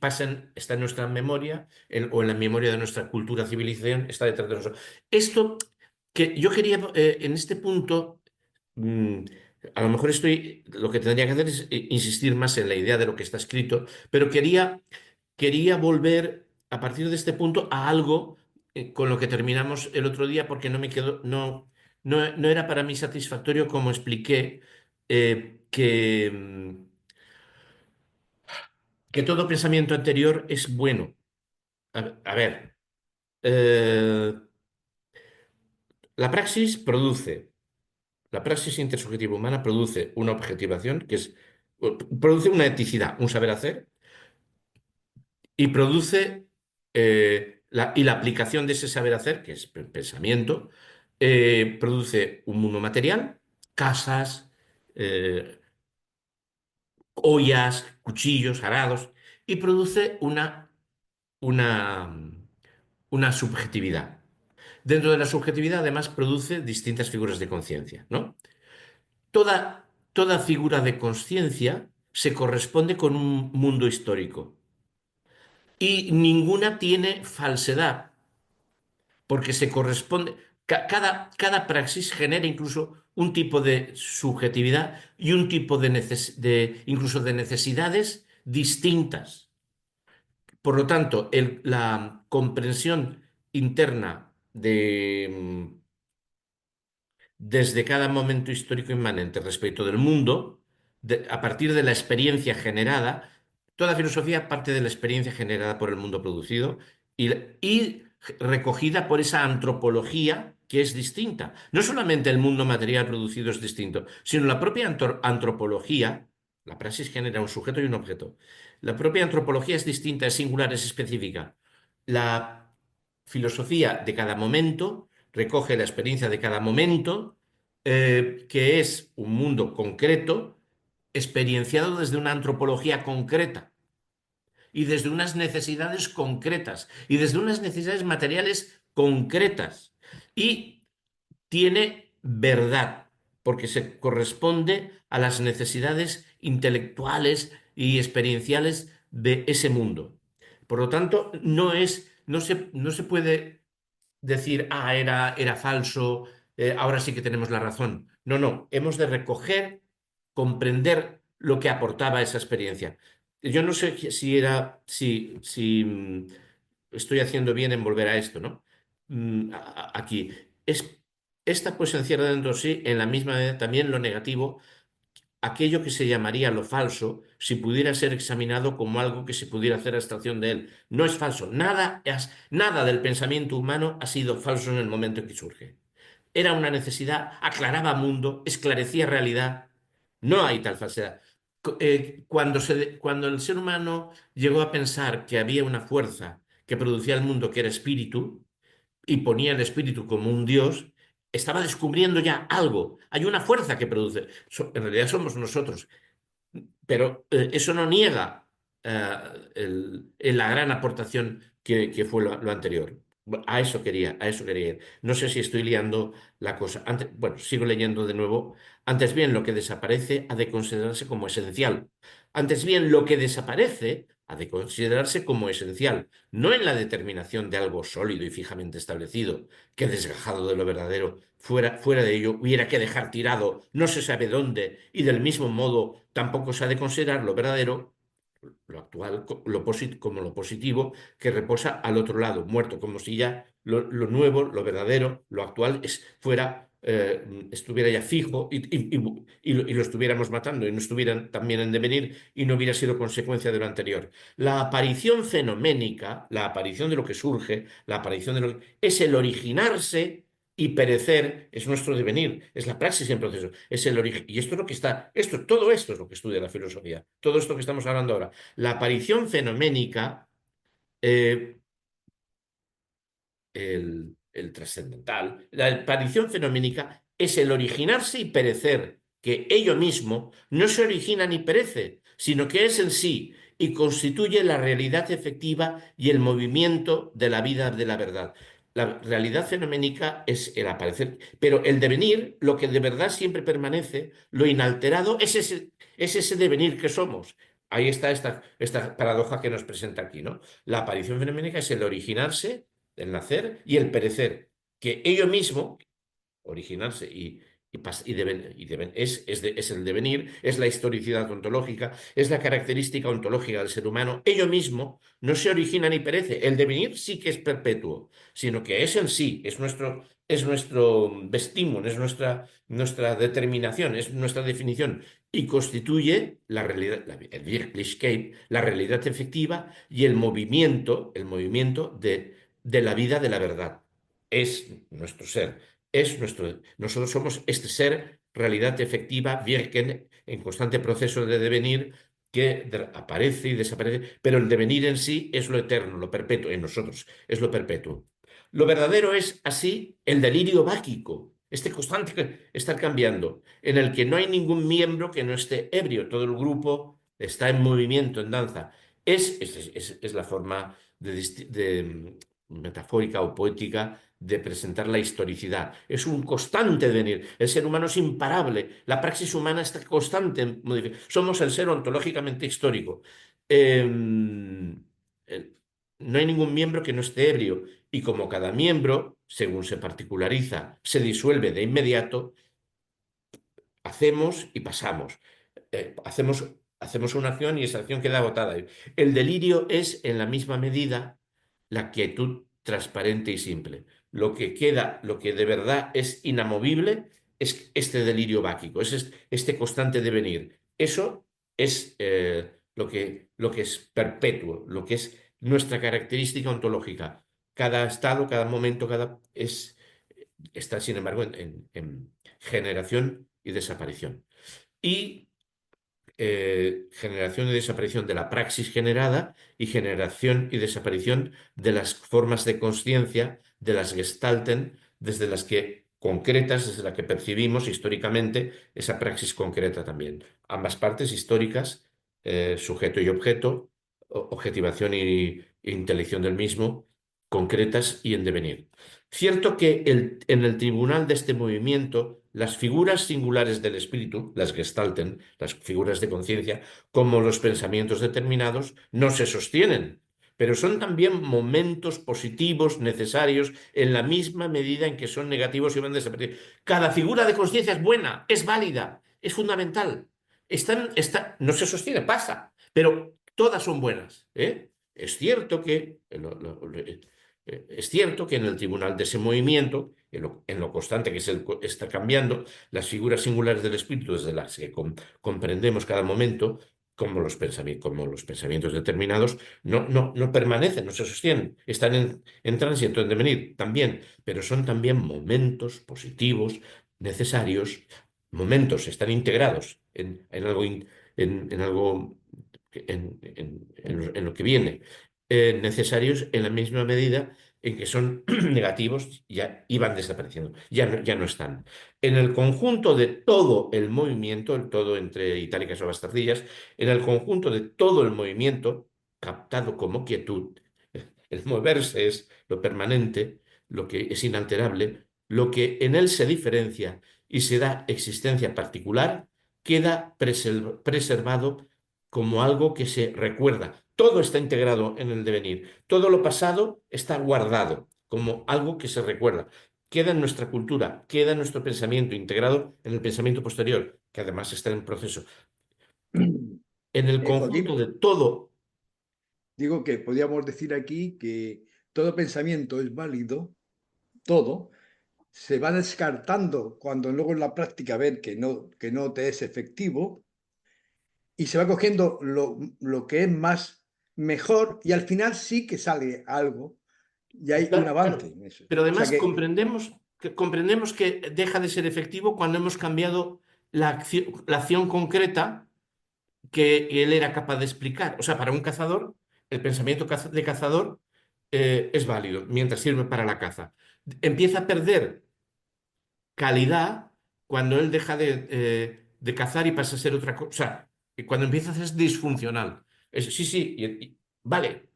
está en nuestra memoria o en la memoria de nuestra cultura, civilización, está detrás de nosotros. Esto que yo quería, en este punto, mm, a lo mejor lo que tendría que hacer es insistir más en la idea de lo que está escrito, pero quería volver a partir de este punto a algo con lo que terminamos el otro día, porque no era para mí satisfactorio como expliqué que todo pensamiento anterior es bueno. A ver, eh, la praxis produce. La praxis intersubjetiva humana produce una objetivación produce una eticidad, un saber hacer, y produce la aplicación de ese saber hacer, que es pensamiento, produce un mundo material, casas, eh, ollas, cuchillos, arados, y produce una, una subjetividad. Dentro de la subjetividad, además, produce distintas figuras de conciencia, ¿no? Toda figura de conciencia se corresponde con un mundo histórico y ninguna tiene falsedad porque se corresponde, cada praxis genera incluso un tipo de subjetividad y un tipo incluso de necesidades distintas. Por lo tanto, la comprensión interna desde cada momento histórico inmanente respecto del mundo, a partir de la experiencia generada, toda filosofía parte de la experiencia generada por el mundo producido y recogida por esa antropología que es distinta. No solamente el mundo material producido es distinto, sino la propia antropología, la praxis genera un sujeto y un objeto. La propia antropología es distinta, es singular, es específica. La filosofía de cada momento recoge la experiencia de cada momento, que es un mundo concreto, experienciado desde una antropología concreta y desde unas necesidades concretas y desde unas necesidades materiales concretas. Y tiene verdad, porque se corresponde a las necesidades intelectuales y experienciales de ese mundo. Por lo tanto, no se puede decir, era falso, ahora sí que tenemos la razón. No, no, hemos de recoger, comprender lo que aportaba esa experiencia. Yo no sé si estoy haciendo bien en volver a esto, ¿no? Aquí. esta pues encierra dentro de sí, en la misma medida, también lo negativo, aquello que se llamaría lo falso, si pudiera ser examinado como algo que se pudiera hacer abstracción de él. No es falso. Nada del pensamiento humano ha sido falso en el momento en que surge. Era una necesidad, aclaraba mundo, esclarecía realidad. No hay tal falsedad. Cuando el ser humano llegó a pensar que había una fuerza que producía el mundo, que era espíritu, y ponía el espíritu como un dios, estaba descubriendo ya algo. Hay una fuerza que produce. En realidad somos nosotros. Pero eso no niega la gran aportación que fue lo anterior. A eso quería ir. No sé si estoy liando la cosa. Bueno, sigo leyendo de nuevo. Antes bien, lo que desaparece ha de considerarse como esencial. Antes bien, lo que desaparece ha de considerarse como esencial, no en la determinación de algo sólido y fijamente establecido, que desgajado de lo verdadero, fuera de ello hubiera que dejar tirado no se sabe dónde, y del mismo modo tampoco se ha de considerar lo verdadero, lo actual, como lo positivo, que reposa al otro lado, muerto, como si ya lo nuevo, lo verdadero, lo actual estuviera ya fijo y lo estuviéramos matando y no estuvieran también en devenir y no hubiera sido consecuencia de lo anterior. La aparición fenoménica, la aparición de lo que surge, la aparición de es el originarse y perecer, es nuestro devenir, es la praxis en proceso, es el origen. Y esto es lo que todo esto es lo que estudia la filosofía, todo esto que estamos hablando ahora. La aparición fenoménica, eh, el trascendental, la aparición fenoménica es el originarse y perecer, que ello mismo no se origina ni perece, sino que es en sí y constituye la realidad efectiva y el movimiento de la vida de la verdad. La realidad fenoménica es el aparecer, pero el devenir, lo que de verdad siempre permanece, lo inalterado, es ese devenir que somos. Ahí está esta paradoja que nos presenta aquí, ¿no? La aparición fenoménica es el originarse, el nacer y el perecer, que ello mismo, originarse es el devenir, es la historicidad ontológica, es la característica ontológica del ser humano. Ello mismo no se origina ni perece. El devenir sí que es perpetuo, sino que es en sí, es nuestro vestímulo, es nuestra determinación, es nuestra definición y constituye la realidad, el Wirklichkeit, la realidad efectiva y el movimiento de la vida de la verdad. Es nuestro ser, nosotros somos este ser, realidad efectiva, Wirken, en constante proceso de devenir, que aparece y desaparece, pero el devenir en sí es lo eterno, lo perpetuo, en nosotros es lo perpetuo. Lo verdadero es así el delirio báquico, este constante estar cambiando, en el que no hay ningún miembro que no esté ebrio, todo el grupo está en movimiento, en danza. Es la forma metafórica o poética de presentar la historicidad. Es un constante devenir. El ser humano es imparable. La praxis humana está constante en modificación. Somos el ser ontológicamente histórico. Eh, no hay ningún miembro que no esté ebrio. Y como cada miembro, según se particulariza, se disuelve de inmediato, hacemos y pasamos. Hacemos una acción y esa acción queda agotada. El delirio es, en la misma medida, la quietud transparente y simple. Lo que de verdad es inamovible, es este delirio báquico, es este constante devenir. Eso es lo que es perpetuo, lo que es nuestra característica ontológica. Cada estado, cada momento, está, sin embargo, en generación y desaparición. Y generación y desaparición de la praxis generada y generación y desaparición de las formas de conciencia, de las gestalten, desde las que concretas, desde la que percibimos históricamente esa praxis concreta también. Ambas partes históricas, sujeto y objeto, objetivación e intelección del mismo, concretas y en devenir. Cierto que en el tribunal de este movimiento, las figuras singulares del espíritu, las gestalten, las figuras de conciencia, como los pensamientos determinados, no se sostienen, pero son también momentos positivos necesarios en la misma medida en que son negativos y van a desaparecer. Cada figura de conciencia es buena, es válida, es fundamental. No se sostiene, pasa, pero todas son buenas, ¿eh? Es cierto que Es cierto que en el tribunal de ese movimiento, en lo constante que está cambiando, las figuras singulares del espíritu desde las que comprendemos cada momento, como los pensamientos determinados, no permanecen, no se sostienen, están en tránsito, en devenir también, pero son también momentos positivos, necesarios, momentos, están integrados en algo, en algo, en lo que viene, necesarios en la misma medida en que son negativos ya, y van desapareciendo, ya no están. En el conjunto de todo el movimiento, el todo entre itálicas o bastardillas, en el conjunto de todo el movimiento, captado como quietud, el moverse es lo permanente, lo que es inalterable, lo que en él se diferencia y se da existencia particular, queda preservado como algo que se recuerda. Todo está integrado en el devenir. Todo lo pasado está guardado como algo que se recuerda. Queda en nuestra cultura, queda en nuestro pensamiento, integrado en el pensamiento posterior, que además está en proceso. En el conjunto de todo. Digo que podríamos decir aquí que todo pensamiento es válido, todo, se va descartando cuando luego en la práctica ven que no te es efectivo y se va cogiendo lo que es más mejor y al final sí que sale algo y hay un Claro, avance claro. en eso. Pero O sea además que, comprendemos que deja de ser efectivo cuando hemos cambiado la acción concreta que él era capaz de explicar. O sea, para un cazador, el pensamiento de cazador es válido mientras sirve para la caza. Empieza a perder calidad cuando él deja de cazar y pasa a ser otra cosa. O sea, y cuando empieza a ser disfuncional. Sí, sí, vale,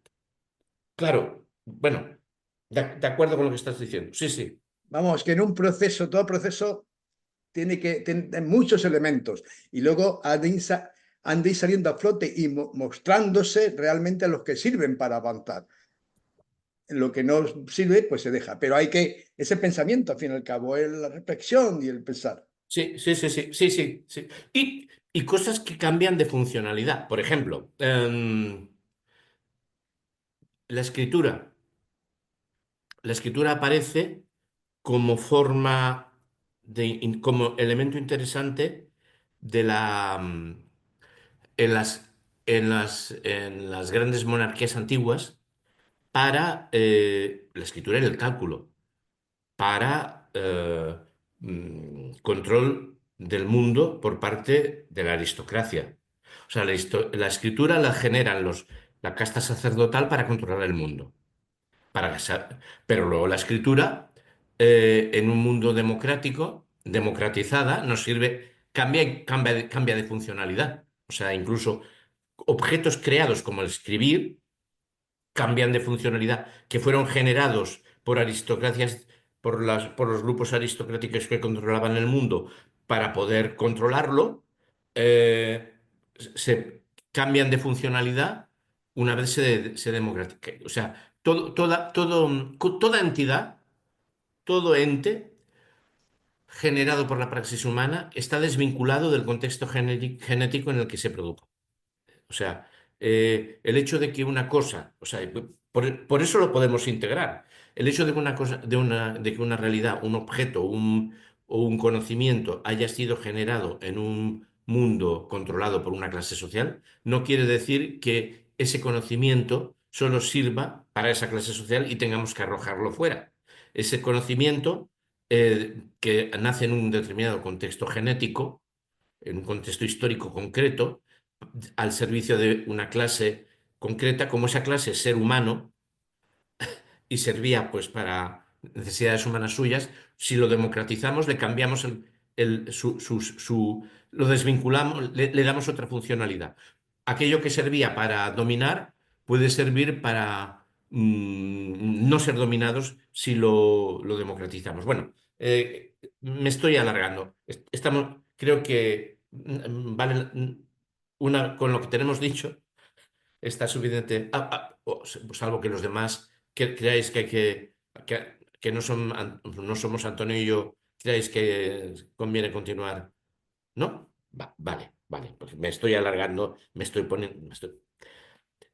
claro, bueno, de acuerdo con lo que estás diciendo. Sí, sí. vamos, que en un proceso, todo proceso tiene que tener muchos elementos y luego han de ir saliendo a flote y mostrándose realmente a los que sirven para avanzar. Lo que no sirve, pues se deja. Pero hay que, ese pensamiento, al fin y al cabo, es la reflexión y el pensar. Sí, sí, sí, sí, sí, sí, sí. Y cosas que cambian de funcionalidad. Por ejemplo, la escritura. La escritura aparece como forma como elemento interesante de en las grandes monarquías antiguas para la escritura y el cálculo, para control del mundo por parte de la aristocracia. O sea, la escritura la generan la casta sacerdotal para controlar el mundo. Pero luego la escritura, en un mundo democrático, democratizada, nos sirve, cambia de funcionalidad. O sea, incluso objetos creados como el escribir cambian de funcionalidad, que fueron generados por aristocracias, por los grupos aristocráticos que controlaban el mundo para poder controlarlo, se cambian de funcionalidad una vez se democratiza. O sea, toda entidad, todo ente generado por la praxis humana está desvinculado del contexto genético en el que se produjo. O sea, el hecho de que una cosa, o sea, por eso lo podemos integrar. El hecho de que una cosa, de que una realidad, un objeto, o un conocimiento haya sido generado en un mundo controlado por una clase social, no quiere decir que ese conocimiento solo sirva para esa clase social y tengamos que arrojarlo fuera. Ese conocimiento, que nace en un determinado contexto genético, en un contexto histórico concreto, al servicio de una clase concreta, como esa clase ser humano, y servía pues para necesidades humanas suyas, si lo democratizamos, le cambiamos lo desvinculamos, le damos otra funcionalidad. Aquello que servía para dominar puede servir para no ser dominados si lo democratizamos. Bueno, me estoy alargando. Creo que vale con lo que tenemos dicho está suficiente, salvo que los demás creáis que no somos Antonio y yo, creáis que conviene continuar. ¿No? Vale, vale, pues me estoy alargando, me estoy poniendo.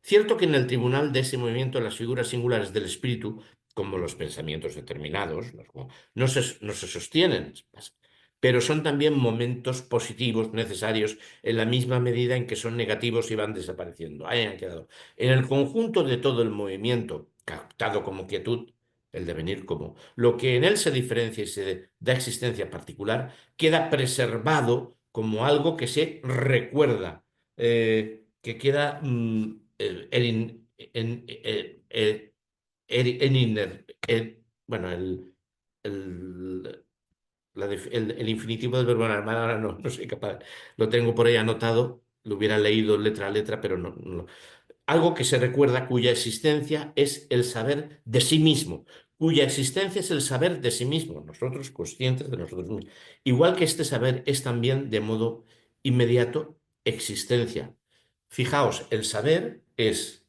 Cierto que en el tribunal de ese movimiento las figuras singulares del espíritu como los pensamientos determinados, no se sostienen, pero son también momentos positivos necesarios en la misma medida en que son negativos y van desapareciendo. Ahí han quedado. En el conjunto de todo el movimiento, captado como quietud, el devenir como lo que en él se diferencia y se da existencia particular, queda preservado como algo que se recuerda, que queda bueno, el, el infinitivo del verbo armar, ahora no soy capaz, lo tengo por ahí anotado, lo hubiera leído letra a letra, pero no. Algo que se recuerda cuya existencia es el saber de sí mismo, cuya existencia es el saber de sí mismo, nosotros conscientes de nosotros mismos. Igual que este saber es también de modo inmediato existencia. Fijaos, el saber es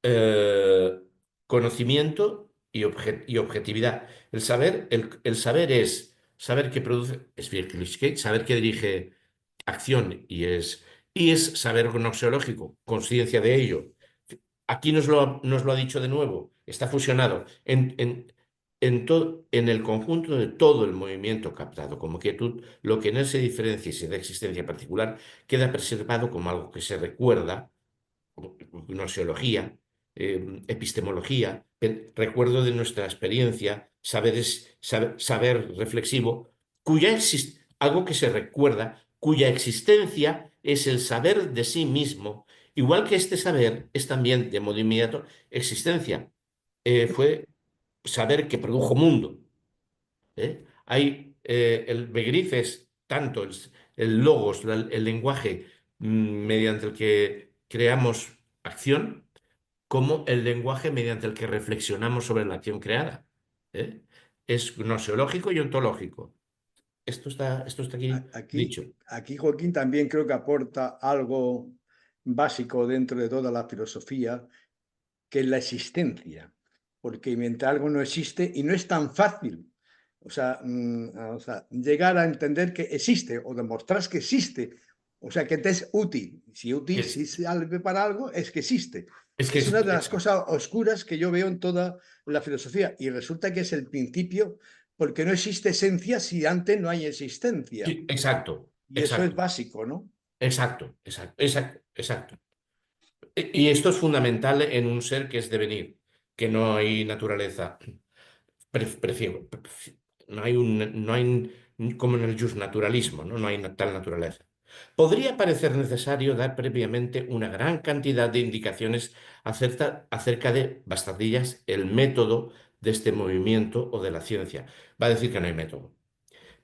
eh, conocimiento y objetividad. El saber es saber que produce, es Wirklichkeit, saber que dirige acción y es saber gnoseológico, conciencia de ello. Aquí nos lo ha dicho de nuevo, está fusionado en el conjunto de todo el movimiento captado como quietud, lo que en él se diferencia y se da existencia particular, queda preservado como algo que se recuerda gnoseología, epistemología, recuerdo de nuestra experiencia, saber reflexivo, algo que se recuerda, cuya existencia es el saber de sí mismo, igual que este saber es también de modo inmediato existencia. Fue saber que produjo mundo. El Begrif es tanto el logos, el lenguaje mediante el que creamos acción, como el lenguaje mediante el que reflexionamos sobre la acción creada. ¿eh? Es gnoseológico y ontológico. Esto está aquí Aquí, dicho. aquí Joaquín también creo que aporta algo básico dentro de toda la filosofía, que es la existencia, porque mientras algo no existe, y no es tan fácil, o sea, llegar a entender que existe o demostrar que existe, o sea, que te es útil. Si útil, si Es, sirve para algo, es que existe. es que Es una de las exacto. cosas oscuras que yo veo en toda la filosofía, y resulta que es el principio, porque no existe esencia si antes no hay existencia. Sí, exacto, Y eso es exacto, básico, ¿no? exacto, exacto, exacto, exacto. Y esto es fundamental en un ser que es devenir, que no hay naturaleza. Prefiero, no hay como en el justnaturalismo, ¿no? No hay tal naturaleza. Podría parecer necesario dar previamente una gran cantidad de indicaciones acerca de bastardillas, el método de este movimiento o de la ciencia. Va a decir que no hay método.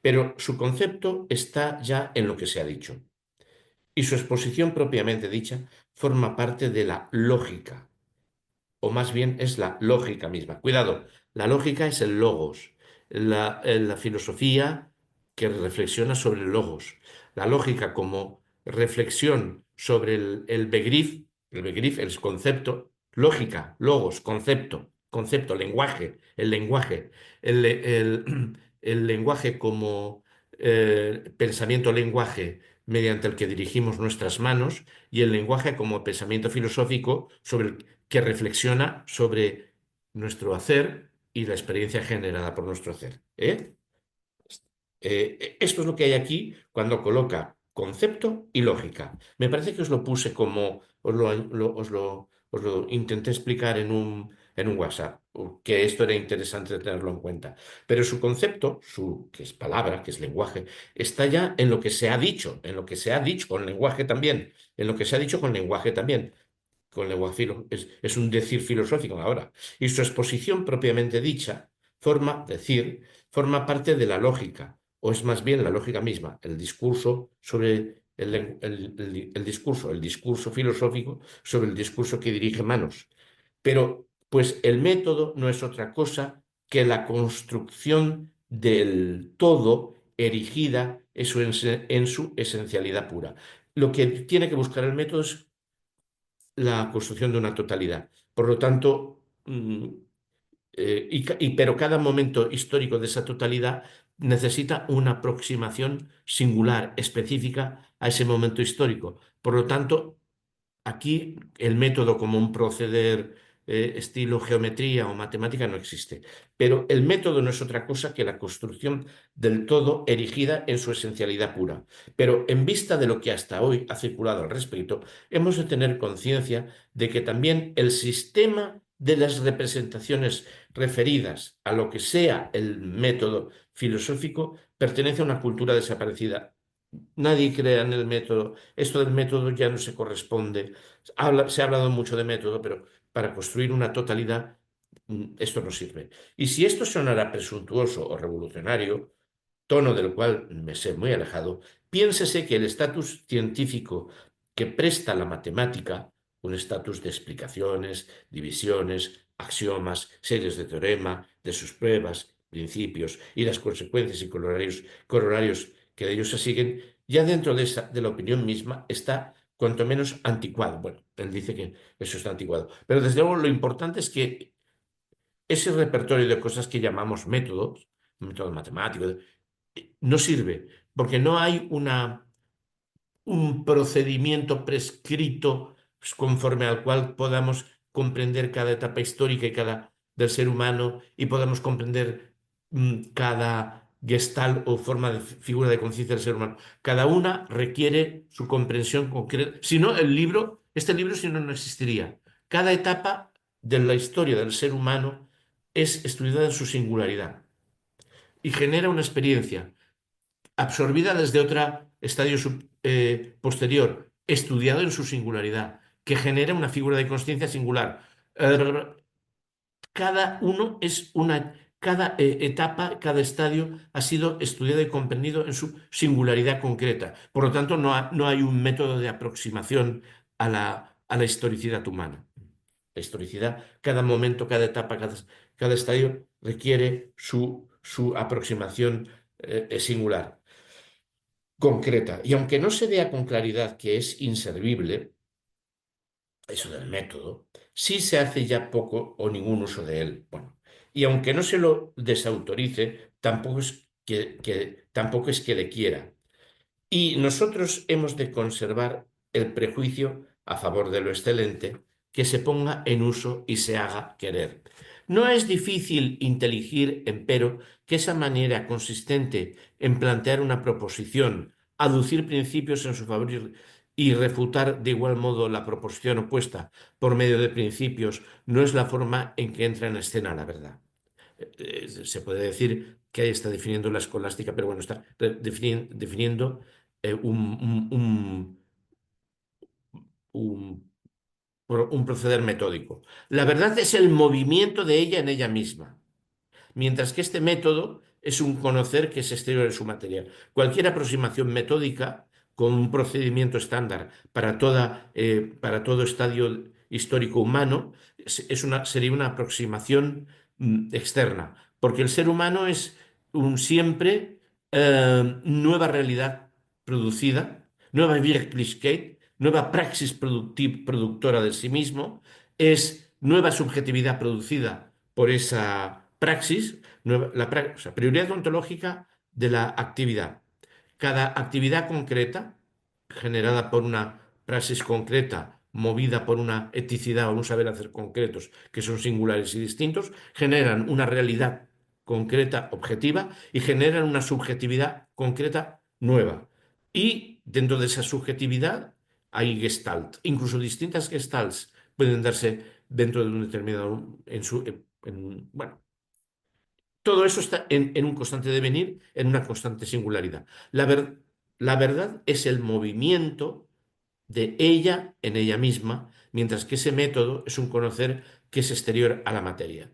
Pero su concepto está ya en lo que se ha dicho. Y su exposición propiamente dicha forma parte de la lógica, o más bien es la lógica misma. Cuidado, la lógica es el logos, la filosofía que reflexiona sobre el logos, la lógica como reflexión sobre el begrif, el concepto, lógica, logos, concepto, lenguaje, el lenguaje como pensamiento-lenguaje mediante el que dirigimos nuestras manos y el lenguaje como pensamiento filosófico sobre que reflexiona sobre nuestro hacer y la experiencia generada por nuestro hacer. Esto es lo que hay aquí cuando coloca concepto y lógica. Me parece que os lo puse como, os lo intenté explicar en un WhatsApp, que esto era interesante tenerlo en cuenta. Pero su concepto, que es palabra, que es lenguaje, está ya en lo que se ha dicho, en lo que se ha dicho con lenguaje también, en lo que se ha dicho con lenguaje también con lenguaje es un decir filosófico ahora. Y su exposición propiamente dicha forma parte de la lógica, o es más bien la lógica misma, el discurso sobre el discurso filosófico sobre el discurso que dirige manos. Pero, pues el método no es otra cosa que la construcción del todo erigida en su esencialidad pura. Lo que tiene que buscar el método es la construcción de una totalidad. Por lo tanto, pero cada momento histórico de esa totalidad necesita una aproximación singular, específica a ese momento histórico. Por lo tanto, aquí el método como un proceder estilo geometría o matemática no existe. Pero el método no es otra cosa que la construcción del todo erigida en su esencialidad pura. Pero en vista de lo que hasta hoy ha circulado al respecto, hemos de tener conciencia de que también el sistema de las representaciones referidas a lo que sea el método filosófico pertenece a una cultura desaparecida. Nadie crea en el método. Esto del método ya no se corresponde. Se ha hablado mucho de método, pero para construir una totalidad, esto no sirve. Y si esto sonará presuntuoso o revolucionario, tono del cual me sé muy alejado, piénsese que el estatus científico que presta la matemática, un estatus de explicaciones, divisiones, axiomas, series de teorema, de sus pruebas, principios y las consecuencias y corolarios que de ellos se siguen, ya dentro de la opinión misma está cuanto menos anticuado. Bueno, él dice que eso está anticuado. Pero desde luego lo importante es que ese repertorio de cosas que llamamos métodos, método matemático, no sirve, porque no hay un procedimiento prescrito conforme al cual podamos comprender cada etapa histórica y cada del ser humano y podamos comprender cada gestal o forma de figura de conciencia del ser humano. Cada una requiere su comprensión concreta. Si no, este libro si no, no existiría. Cada etapa de la historia del ser humano es estudiada en su singularidad y genera una experiencia absorbida desde otro estadio posterior, estudiado en su singularidad, que genera una figura de conciencia singular. Cada uno es cada etapa, cada estadio ha sido estudiado y comprendido en su singularidad concreta. Por lo tanto, no hay un método de aproximación a la historicidad humana. La historicidad, cada momento, cada etapa, cada estadio requiere su aproximación singular, concreta. Y aunque no se vea con claridad que es inservible, eso del método, sí se hace ya poco o ningún uso de él. Bueno, y aunque no se lo desautorice, tampoco es que le quiera. Y nosotros hemos de conservar el prejuicio a favor de lo excelente, que se ponga en uso y se haga querer. No es difícil inteligir, empero, que esa manera consistente en plantear una proposición, aducir principios en su favor y refutar de igual modo la proposición opuesta por medio de principios, no es la forma en que entra en escena la verdad. Se puede decir que ahí está definiendo la escolástica, pero bueno, está definiendo un, un proceder metódico. La verdad es el movimiento de ella en ella misma, mientras que este método es un conocer que es exterior de su materia. Cualquier aproximación metódica con un procedimiento estándar para todo estadio histórico humano sería una aproximación externa, porque el ser humano es un siempre nueva realidad producida, nueva Wirklichkeit, nueva praxis productora de sí mismo, es nueva subjetividad producida por esa praxis, o sea, prioridad ontológica de la actividad. Cada actividad concreta, generada por una praxis concreta, movida por una eticidad o un saber hacer concretos que son singulares y distintos, generan una realidad concreta, objetiva, y generan una subjetividad concreta nueva. Y dentro de esa subjetividad hay gestalt, incluso distintas gestalts pueden darse dentro de un determinado, bueno, todo eso está en un constante devenir, en una constante singularidad. La verdad es el movimiento de ella en ella misma, mientras que ese método es un conocer que es exterior a la materia.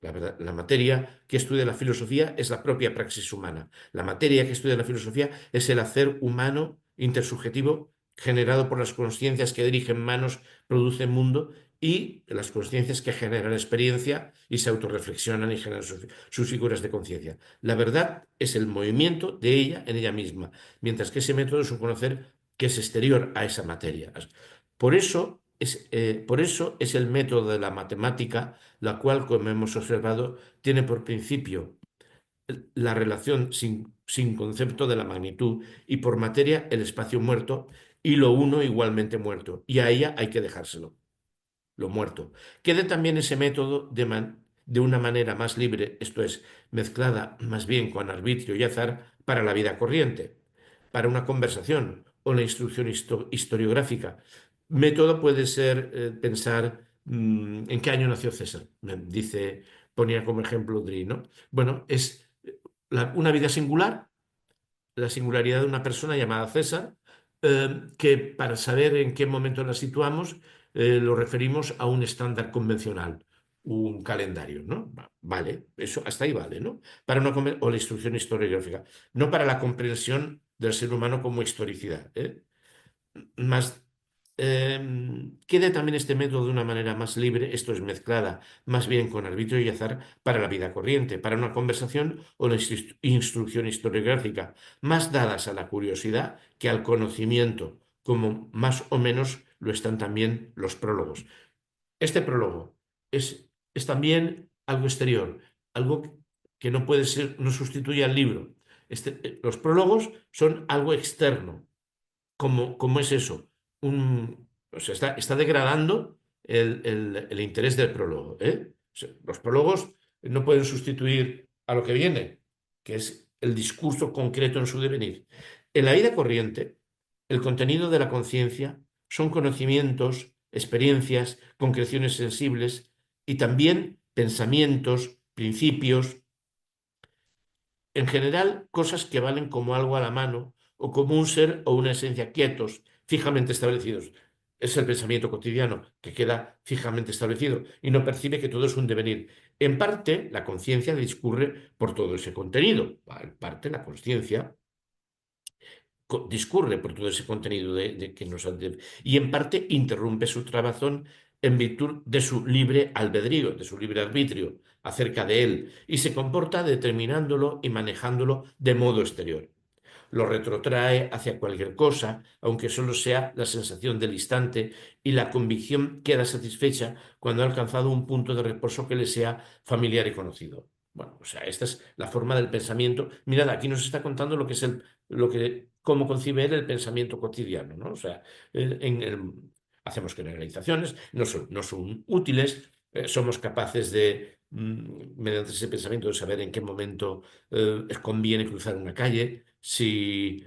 La materia que estudia la filosofía es la propia praxis humana. La materia que estudia la filosofía es el hacer humano intersubjetivo generado por las conciencias que dirigen manos, producen mundo, y las conciencias que generan experiencia y se autorreflexionan y generan sus figuras de conciencia. La verdad es el movimiento de ella en ella misma, mientras que ese método es un conocer que es exterior a esa materia. Por eso es el método de la matemática, la cual, como hemos observado, tiene por principio la relación sin concepto de la magnitud y por materia el espacio muerto y lo uno igualmente muerto. Y a ella hay que dejárselo. lo muerto. Quede también ese método de una manera más libre, esto es, mezclada más bien con arbitrio y azar para la vida corriente, para una conversación o la instrucción historiográfica. Método puede ser pensar en qué año nació César. Ponía como ejemplo Dri, ¿no? Bueno, es una vida singular, la singularidad de una persona llamada César, que para saber en qué momento la situamos, lo referimos a un estándar convencional, un calendario, ¿no? Vale, eso hasta ahí vale, ¿no? O la instrucción historiográfica, no para la comprensión del ser humano como historicidad, ¿eh? Más, quede también este método de una manera más libre, esto es mezclada más bien con arbitrio y azar para la vida corriente, para una conversación o la instrucción historiográfica, más dadas a la curiosidad que al conocimiento, como más o menos lo están también los prólogos. Este prólogo es también algo exterior, algo que no puede ser, no sustituye al libro. Los prólogos son algo externo. ¿Cómo es eso? O sea, está degradando el interés del prólogo, ¿eh? O sea, los prólogos no pueden sustituir a lo que viene, que es el discurso concreto en su devenir. En la vida corriente, el contenido de la conciencia son conocimientos, experiencias, concreciones sensibles y también pensamientos, principios, en general, cosas que valen como algo a la mano o como un ser o una esencia quietos, fijamente establecidos. Es el pensamiento cotidiano que queda fijamente establecido y no percibe que todo es un devenir. En parte, la conciencia discurre por todo ese contenido. En parte, la conciencia discurre por todo ese contenido que nos y en parte interrumpe su trabazón en virtud de su libre albedrío, de su libre arbitrio acerca de él, y se comporta determinándolo y manejándolo de modo exterior. Lo retrotrae hacia cualquier cosa, aunque solo sea la sensación del instante, y la convicción queda satisfecha cuando ha alcanzado un punto de reposo que le sea familiar y conocido. Bueno, o sea, esta es la forma del pensamiento. Mirad, aquí nos está contando lo que es cómo concibe él el pensamiento cotidiano, ¿no? O sea, hacemos generalizaciones, no son útiles, somos capaces de, mediante ese pensamiento, de saber en qué momento conviene cruzar una calle, si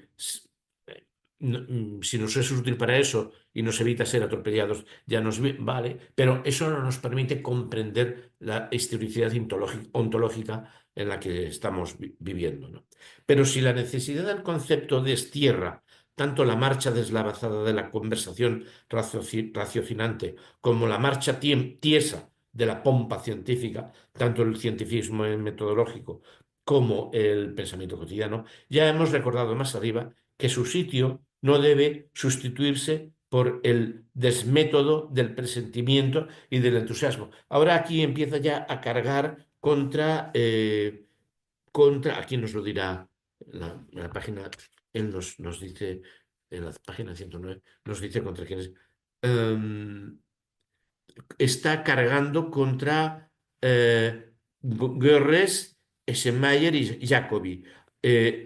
nos es útil para eso y nos evita ser atropellados, ya vale, pero eso no nos permite comprender la historicidad ontológica en la que estamos viviendo, ¿no? Pero si la necesidad del concepto destierra tanto la marcha deslavazada de la conversación raciocinante como la marcha tiesa de la pompa científica, tanto el cientifismo metodológico como el pensamiento cotidiano, ya hemos recordado más arriba que su sitio no debe sustituirse por el desmétodo del presentimiento y del entusiasmo. Ahora aquí empieza ya a cargar aquí nos lo dirá la página, él nos dice, en la página 109, nos dice contra quiénes. Está cargando contra Goerres, Schleiermacher y Jacobi.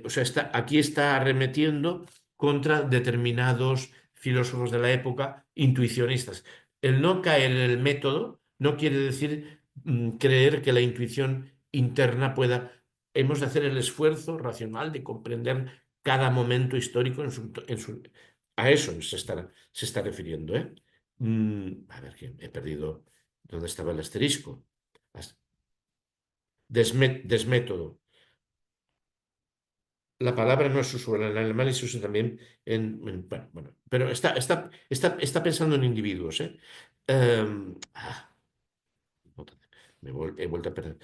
O sea, aquí está arremetiendo contra determinados filósofos de la época intuicionistas. El no caer en el método no quiere decir creer que la intuición interna pueda. Hemos de hacer el esfuerzo racional de comprender cada momento histórico a eso se está refiriendo, ¿eh? A ver, que he perdido dónde estaba el asterisco. Desmétodo. La palabra no es usual en alemán y se usa también bueno, pero está pensando en individuos, ¿eh? Em, ah, he vuelto a perder.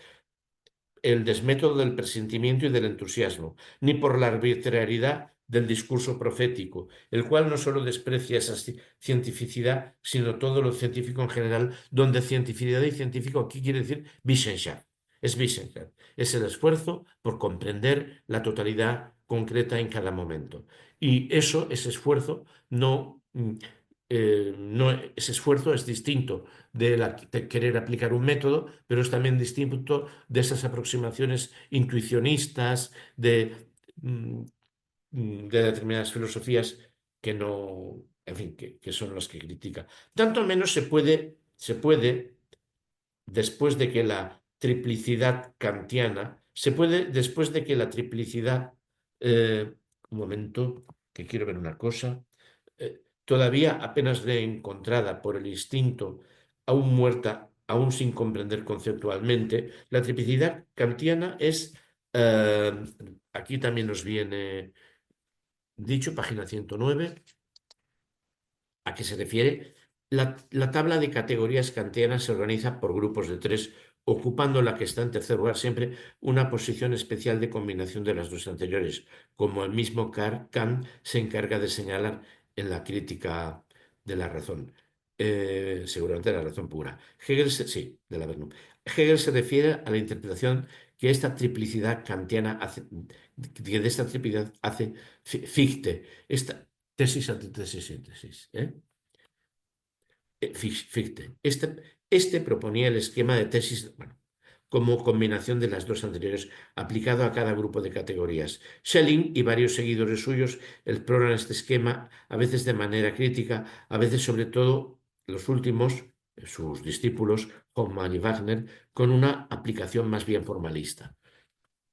El desmétodo del presentimiento y del entusiasmo, ni por la arbitrariedad del discurso profético, el cual no solo desprecia esa cientificidad, sino todo lo científico en general, donde cientificidad y científico aquí quiere decir Wissenschaft. Es Wissenschaft, es el esfuerzo por comprender la totalidad concreta en cada momento. Y ese esfuerzo ese esfuerzo es distinto de querer aplicar un método, pero es también distinto de esas aproximaciones intuicionistas de determinadas filosofías que no, en fin, que son las que critica. Tanto menos se puede después de que la triplicidad kantiana, después de que la triplicidad, un momento, que quiero ver una cosa, todavía apenas encontrada por el instinto, aún muerta, aún sin comprender conceptualmente, la triplicidad kantiana es, aquí también nos viene dicho, página 109, ¿a qué se refiere? La tabla de categorías kantianas se organiza por grupos de 3, ocupando la que está en tercer lugar siempre una posición especial de combinación de las dos anteriores, como el mismo Kant se encarga de señalar en la crítica de la razón. Seguramente de la razón pura. Sí, de la verdad. Hegel se refiere a la interpretación que esta triplicidad kantiana hace, que de esta triplicidad hace Fichte. Esta tesis, antítesis, síntesis. Fichte. Este proponía el esquema de tesis, bueno, como combinación de las dos anteriores, aplicado a cada grupo de categorías. Schelling y varios seguidores suyos exploran este esquema, a veces de manera crítica, a veces sobre todo los últimos, sus discípulos, Hoffmann y Wagner, con una aplicación más bien formalista.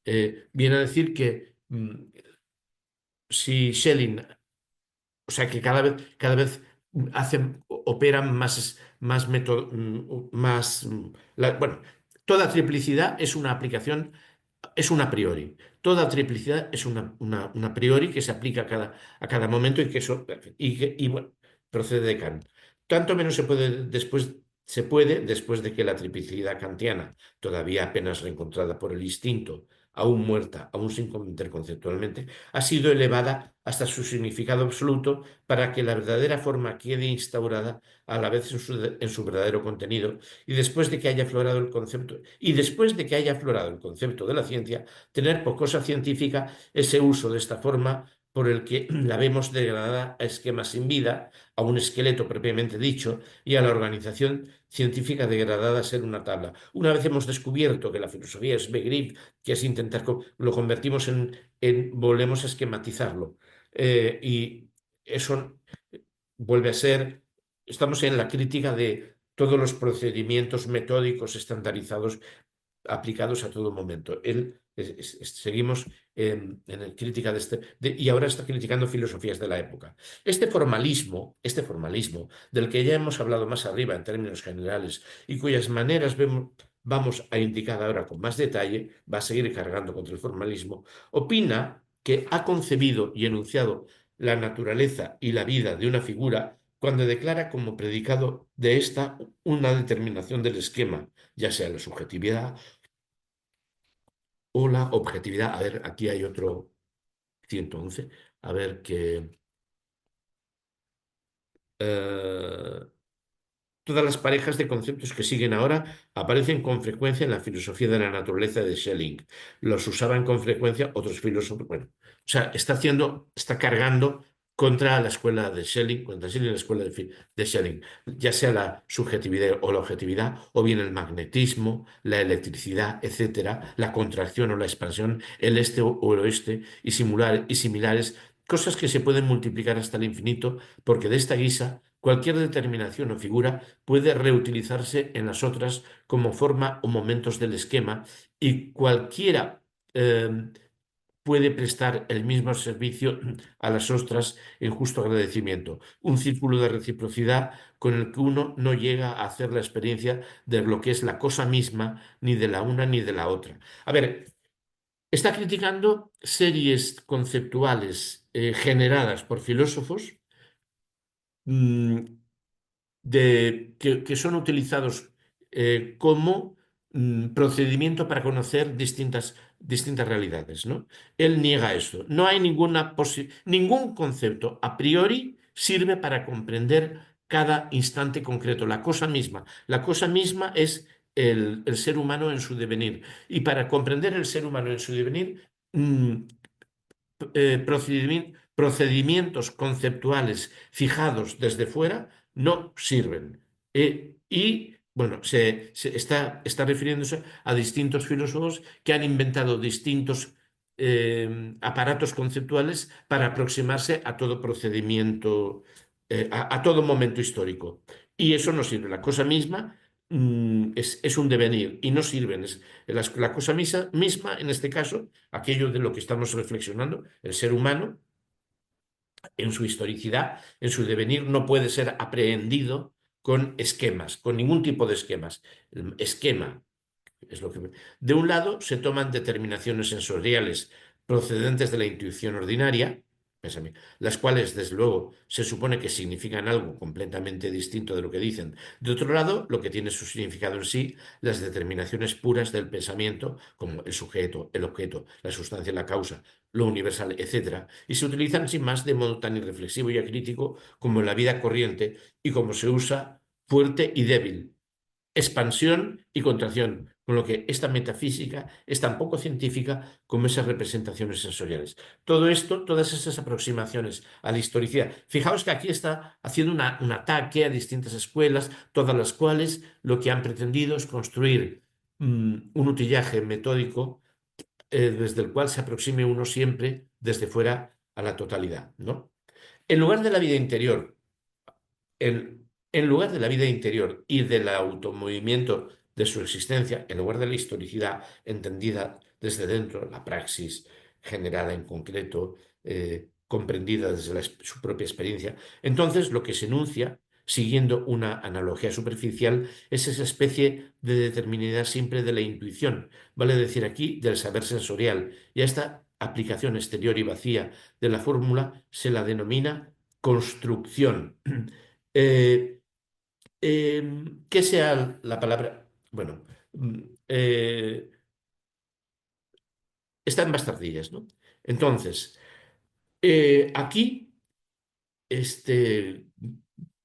Viene a decir que si Schelling, o sea que cada vez operan más método, bueno, toda triplicidad es una aplicación, es una a priori. Toda triplicidad es una a priori que se aplica a cada momento y bueno, procede de Kant. Tanto menos se puede, después de que la triplicidad kantiana, todavía apenas reencontrada por el instinto, aún muerta, aún sin comprender conceptualmente, ha sido elevada hasta su significado absoluto para que la verdadera forma quede instaurada a la vez en su verdadero contenido, y después de que haya aflorado el concepto, de la ciencia, tener por cosa científica ese uso de esta forma por el que la vemos degradada a esquemas sin vida, a un esqueleto propiamente dicho, y a la organización científica degradada a ser una tabla. Una vez hemos descubierto que la filosofía es Begrip, que es intentar, lo convertimos volvemos a esquematizarlo. Y eso vuelve a ser, estamos en la crítica de todos los procedimientos metódicos estandarizados aplicados a todo momento. Seguimos en la crítica y ahora está criticando filosofías de la época. Este formalismo del que ya hemos hablado más arriba en términos generales y cuyas maneras vamos a indicar ahora con más detalle, va a seguir cargando contra el formalismo, opina que ha concebido y enunciado la naturaleza y la vida de una figura cuando declara como predicado de esta una determinación del esquema, ya sea la subjetividad o la objetividad. A ver, aquí hay otro 111. A ver que todas las parejas de conceptos que siguen ahora aparecen con frecuencia en la filosofía de la naturaleza de Schelling. Los usaban con frecuencia otros filósofos. Bueno, o sea, está cargando contra la escuela de Schelling, contra Schelling y la escuela de Schelling, ya sea la subjetividad o la objetividad, o bien el magnetismo, la electricidad, etcétera, la contracción o la expansión, el este o el oeste y similares, cosas que se pueden multiplicar hasta el infinito, porque de esta guisa cualquier determinación o figura puede reutilizarse en las otras como forma o momentos del esquema, y cualquiera puede prestar el mismo servicio a las otras en justo agradecimiento. Un círculo de reciprocidad con el que uno no llega a hacer la experiencia de lo que es la cosa misma, ni de la una ni de la otra. A ver, está criticando series conceptuales generadas por filósofos que son utilizados como procedimiento para conocer distintas realidades, ¿no? Él niega esto. No hay ningún concepto a priori sirve para comprender cada instante concreto, la cosa misma. La cosa misma es el ser humano en su devenir. Y para comprender el ser humano en su devenir, procedimientos conceptuales fijados desde fuera no sirven. Y bueno, está refiriéndose a distintos filósofos que han inventado distintos aparatos conceptuales para aproximarse a todo procedimiento, a todo momento histórico. Y eso no sirve. La cosa misma es un devenir y no sirven. La cosa misma, en este caso, aquello de lo que estamos reflexionando, el ser humano, en su historicidad, en su devenir, no puede ser aprehendido con esquemas, con ningún tipo de esquemas. El esquema es lo que... De un lado se toman determinaciones sensoriales procedentes de la intuición ordinaria, pésame, las cuales, desde luego, se supone que significan algo completamente distinto de lo que dicen. De otro lado, lo que tiene su significado en sí, las determinaciones puras del pensamiento, como el sujeto, el objeto, la sustancia, la causa, lo universal, etc. Y se utilizan sin más de modo tan irreflexivo y acrítico como en la vida corriente y como se usa fuerte y débil, expansión y contracción, con lo que esta metafísica es tan poco científica como esas representaciones sensoriales. Todo esto, todas esas aproximaciones a la historicidad. Fijaos que aquí está haciendo un ataque a distintas escuelas, todas las cuales lo que han pretendido es construir un utillaje metódico desde el cual se aproxime uno siempre desde fuera a la totalidad, ¿no? En lugar de la vida interior, en lugar de la vida interior y del automovimiento de su existencia, en lugar de la historicidad entendida desde dentro, la praxis generada en concreto, comprendida desde su propia experiencia, entonces lo que se enuncia, siguiendo una analogía superficial, es esa especie de determinidad siempre de la intuición, vale decir aquí del saber sensorial, y a esta aplicación exterior y vacía de la fórmula se la denomina construcción. Eh, ¿Qué sea la palabra? Bueno, mm, eh, está en bastardillas, ¿no? Entonces, aquí, este,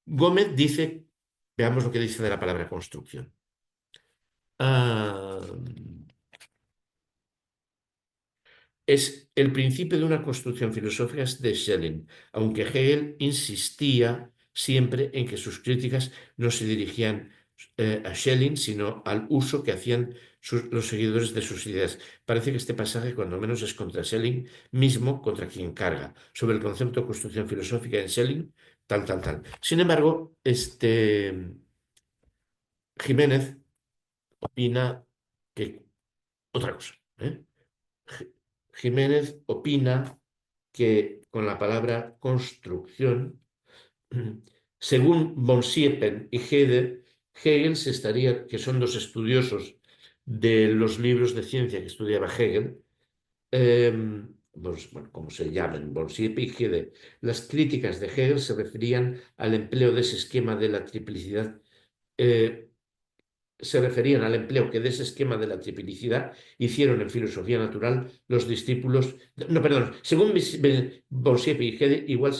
Gómez dice, veamos lo que dice de la palabra construcción. Ah, es el principio de una construcción filosófica de Schelling, aunque Hegel insistía siempre en que sus críticas no se dirigían a Schelling, sino al uso que hacían los seguidores de sus ideas. Parece que este pasaje, cuando menos, es contra Schelling mismo, contra quien carga, sobre el concepto de construcción filosófica en Schelling, tal, tal, tal. Sin embargo, Jiménez opina que otra cosa. ¿Eh? Jiménez opina que con la palabra construcción, según von Siepen y Hegel se estaría, que son dos estudiosos de los libros de ciencia que estudiaba Hegel, pues, bueno, como se llaman, von Siepen y Hegel, las críticas de Hegel se referían al empleo de ese esquema de la triplicidad se referían al empleo que de ese esquema de la triplicidad hicieron en filosofía natural los discípulos, no, perdón, según Boursier y Hegel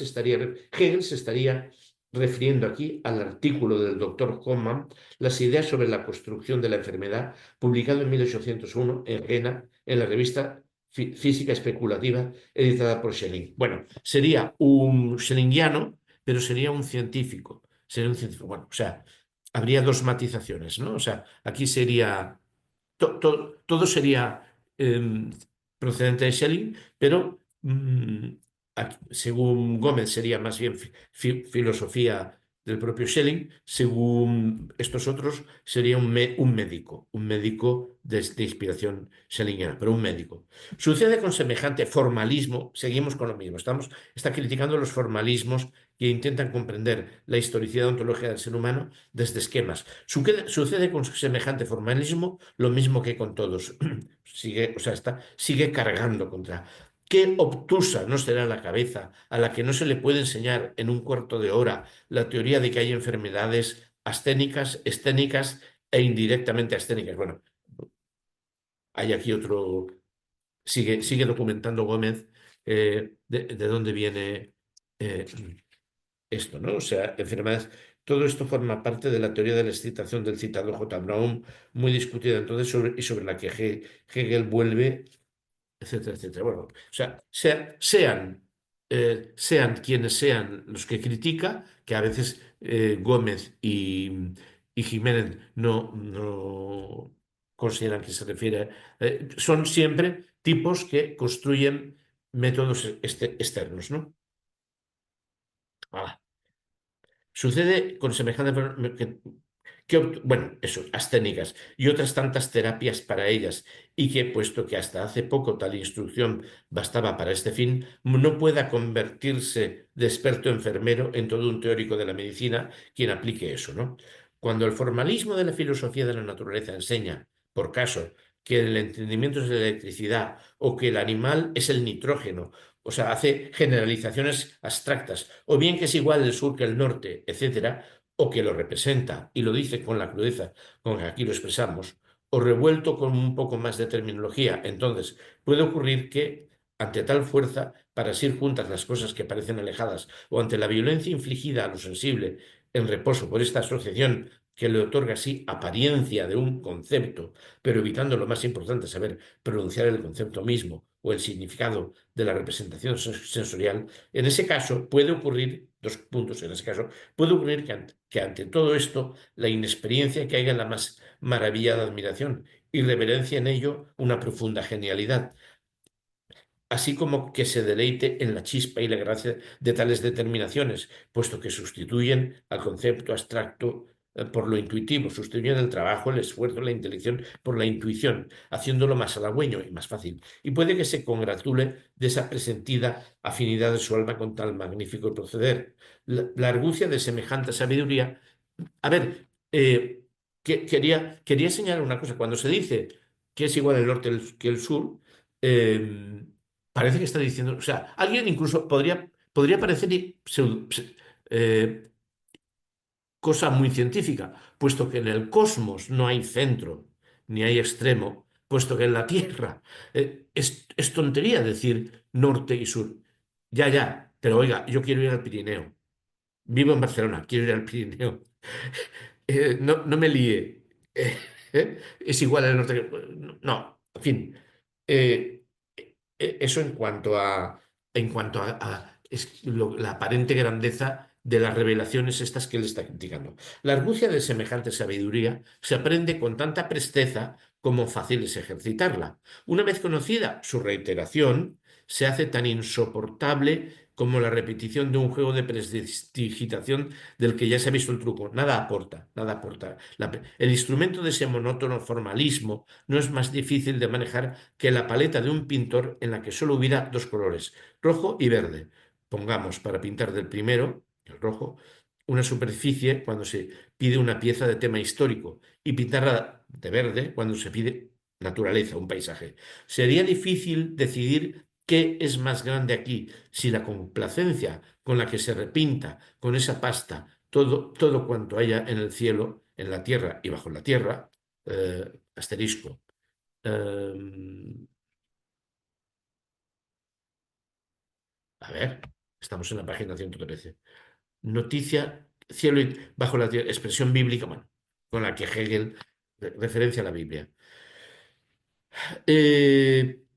se estaría refiriendo aquí al artículo del doctor Hoffmann, Las ideas sobre la construcción de la enfermedad, publicado en 1801 en Jena, en la revista Física Especulativa, editada por Schelling. Bueno, sería un schellingiano, pero sería un científico. Sería un científico. Bueno, o sea, habría dos matizaciones, ¿no? O sea, aquí sería, todo sería procedente de Schelling, pero según Gómez sería más bien filosofía del propio Schelling, según estos otros sería un médico de inspiración schellingiana, pero un médico. Sucede con semejante formalismo, seguimos con lo mismo, está criticando los formalismos que intentan comprender la historicidad ontológica del ser humano desde esquemas. Sucede con semejante formalismo lo mismo que con todos. Sigue cargando contra. Qué obtusa no será la cabeza a la que no se le puede enseñar en un cuarto de hora la teoría de que hay enfermedades asténicas, esténicas e indirectamente asténicas. Bueno, hay aquí otro. Sigue documentando Gómez de dónde viene eh, esto, ¿no? O sea, enfermedades. Todo esto forma parte de la teoría de la excitación del citado J. Braun, muy discutida entonces y sobre la que Hegel vuelve, etcétera, etcétera. Bueno, o sea, sean quienes sean los que critica, que a veces Gómez y Jiménez no consideran que se refiere, son siempre tipos que construyen métodos externos, ¿no? Ah. Sucede con bueno, eso, asténicas y otras tantas terapias para ellas, y que, puesto que hasta hace poco tal instrucción bastaba para este fin, no pueda convertirse de experto enfermero en todo un teórico de la medicina quien aplique eso, ¿no? Cuando el formalismo de la filosofía de la naturaleza enseña, por caso, que el entendimiento es la electricidad o que el animal es el nitrógeno, o sea, hace generalizaciones abstractas, o bien que es igual el sur que el norte, etcétera, o que lo representa y lo dice con la crudeza con que aquí lo expresamos, o revuelto con un poco más de terminología. Entonces, puede ocurrir que, ante tal fuerza, para asir juntas las cosas que parecen alejadas, o ante la violencia infligida a lo sensible en reposo por esta asociación que le otorga así apariencia de un concepto, pero evitando lo más importante, saber pronunciar el concepto mismo o el significado de la representación sensorial, en ese caso puede ocurrir, dos puntos en ese caso, puede ocurrir que ante todo esto la inexperiencia caiga en la más maravillada admiración y reverencia en ello una profunda genialidad, así como que se deleite en la chispa y la gracia de tales determinaciones, puesto que sustituyen al concepto abstracto por lo intuitivo, sustituyen el trabajo, el esfuerzo, la inteligencia por la intuición, haciéndolo más halagüeño y más fácil. Y puede que se congratule de esa presentida afinidad de su alma con tal magnífico proceder. La argucia de semejante sabiduría. A ver, quería señalar una cosa. Cuando se dice que es igual el norte que el sur, eh, parece que está diciendo, o sea, alguien incluso podría parecer eh, cosa muy científica, puesto que en el cosmos no hay centro ni hay extremo, puesto que en la Tierra es tontería decir norte y sur. Ya, ya, pero oiga, yo quiero ir al Pirineo. Vivo en Barcelona, quiero ir al Pirineo. No me líe. Es igual el norte No, en fin. Eh, Eso en cuanto a la aparente grandeza de las revelaciones estas que él está criticando. La argucia de semejante sabiduría se aprende con tanta presteza como fácil es ejercitarla. Una vez conocida, su reiteración se hace tan insoportable como la repetición de un juego de prestidigitación del que ya se ha visto el truco. Nada aporta, nada aporta. El instrumento de ese monótono formalismo no es más difícil de manejar que la paleta de un pintor en la que solo hubiera dos colores, rojo y verde. Pongamos, para pintar del primero, el rojo, una superficie cuando se pide una pieza de tema histórico y pintarla de verde cuando se pide naturaleza, un paisaje. Sería difícil decidir qué es más grande aquí, si la complacencia con la que se repinta con esa pasta todo cuanto haya en el cielo, en la tierra y bajo la tierra, asterisco. Eh, a ver, estamos en la página 113. Noticia, cielo y bajo la tierra, expresión bíblica, bueno, con la que Hegel referencia a la Biblia.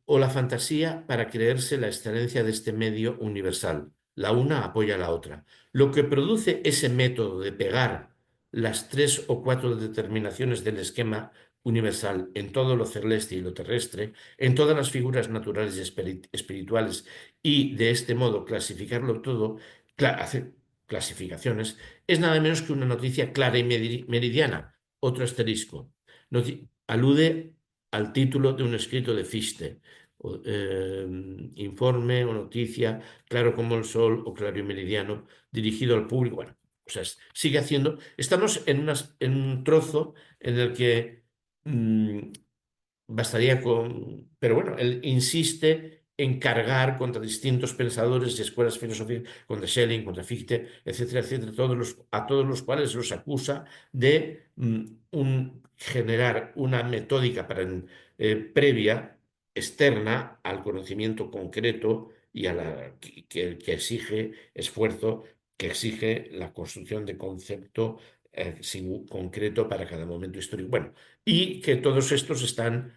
O la fantasía para creerse la excelencia de este medio universal. La una apoya a la otra. Lo que produce ese método de pegar las tres o cuatro determinaciones del esquema universal en todo lo celeste y lo terrestre, en todas las figuras naturales y espirituales, y de este modo clasificarlo todo, hacer clasificaciones, es nada menos que una noticia clara y meridiana. Otro asterisco. Alude al título de un escrito de Fichte, informe o noticia, claro como el sol o claro y meridiano, dirigido al público. Bueno, o sea, sigue haciendo. Estamos en un trozo en el que bastaría con. Pero bueno, él insiste en cargar contra distintos pensadores y escuelas filosóficas, contra Schelling, contra Fichte, etcétera, etcétera, a todos los cuales los acusa de generar una metódica previa, externa al conocimiento concreto y que exige esfuerzo, que exige la construcción de concepto concreto para cada momento histórico. Bueno, y que todos estos están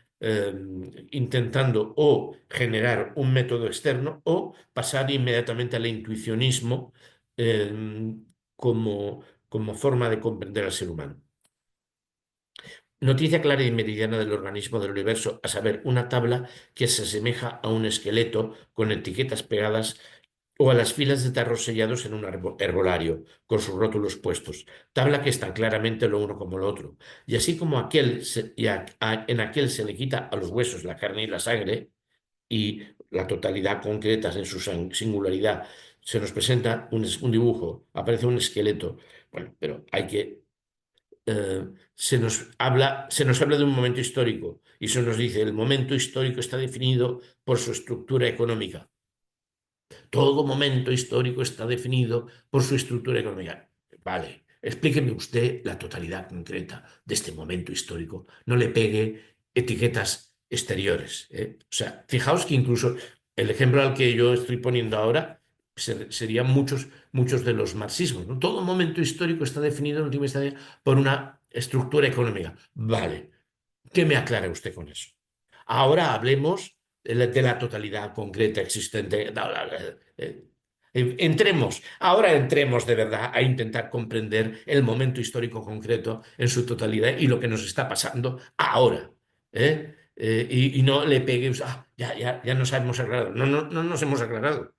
intentando o generar un método externo o pasar inmediatamente al intuicionismo eh, como forma de comprender al ser humano. Noticia clara y meridiana del organismo del universo, a saber, una tabla que se asemeja a un esqueleto con etiquetas pegadas o a las filas de tarros sellados en un herbolario, con sus rótulos puestos, tabla que está claramente lo uno como lo otro. Y así como en aquel se le quita a los huesos la carne y la sangre, y la totalidad concreta en su singularidad, se nos presenta un dibujo, aparece un esqueleto. Bueno, pero hay que se nos habla de un momento histórico y se nos dice el momento histórico está definido por su estructura económica. Todo momento histórico está definido por su estructura económica. Vale, explíqueme usted la totalidad concreta de este momento histórico. No le pegue etiquetas exteriores, ¿eh? O sea, fijaos que incluso el ejemplo al que yo estoy poniendo ahora serían muchos de los marxismos, ¿no? Todo momento histórico está definido en última instancia por una estructura económica. Vale, ¿qué me aclara usted con eso? Ahora hablemos de la totalidad concreta existente. Ahora entremos de verdad a intentar comprender el momento histórico concreto en su totalidad y lo que nos está pasando ahora. ¿Eh? Y no le peguemos, ya nos hemos aclarado. No, no, no nos hemos aclarado.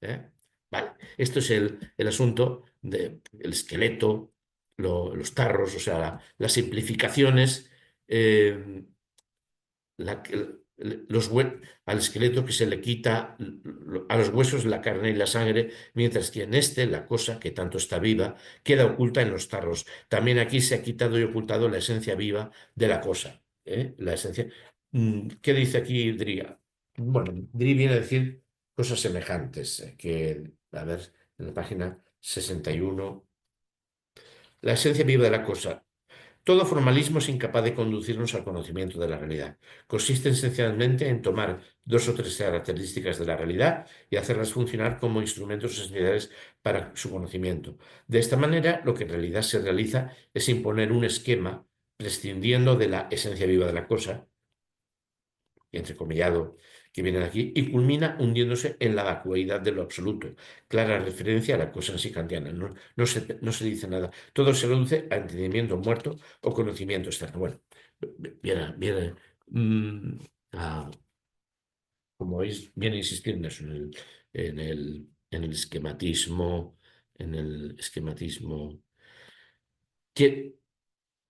¿Eh? Vale, esto es el asunto del esqueleto, los tarros, o sea, las simplificaciones. eh, la que- al esqueleto que se le quita a los huesos la carne y la sangre, mientras que en este la cosa que tanto está viva queda oculta en los tarros. También aquí se ha quitado y ocultado la esencia viva de la cosa. ¿Eh? La esencia. ¿Qué dice aquí Dría? Bueno, Drí viene a decir cosas semejantes, que, a ver, en la página 61. La esencia viva de la cosa. Todo formalismo es incapaz de conducirnos al conocimiento de la realidad. Consiste esencialmente en tomar dos o tres características de la realidad y hacerlas funcionar como instrumentos esenciales para su conocimiento. De esta manera, lo que en realidad se realiza es imponer un esquema prescindiendo de la esencia viva de la cosa, entrecomillado, que viene de aquí, y culmina hundiéndose en la vacuidad de lo absoluto. Clara referencia a la cosa en sí kantiana. No se dice nada. Todo se reduce a entendimiento muerto o conocimiento externo. Bueno, viene como veis, viene a insistir en eso, en el esquematismo, que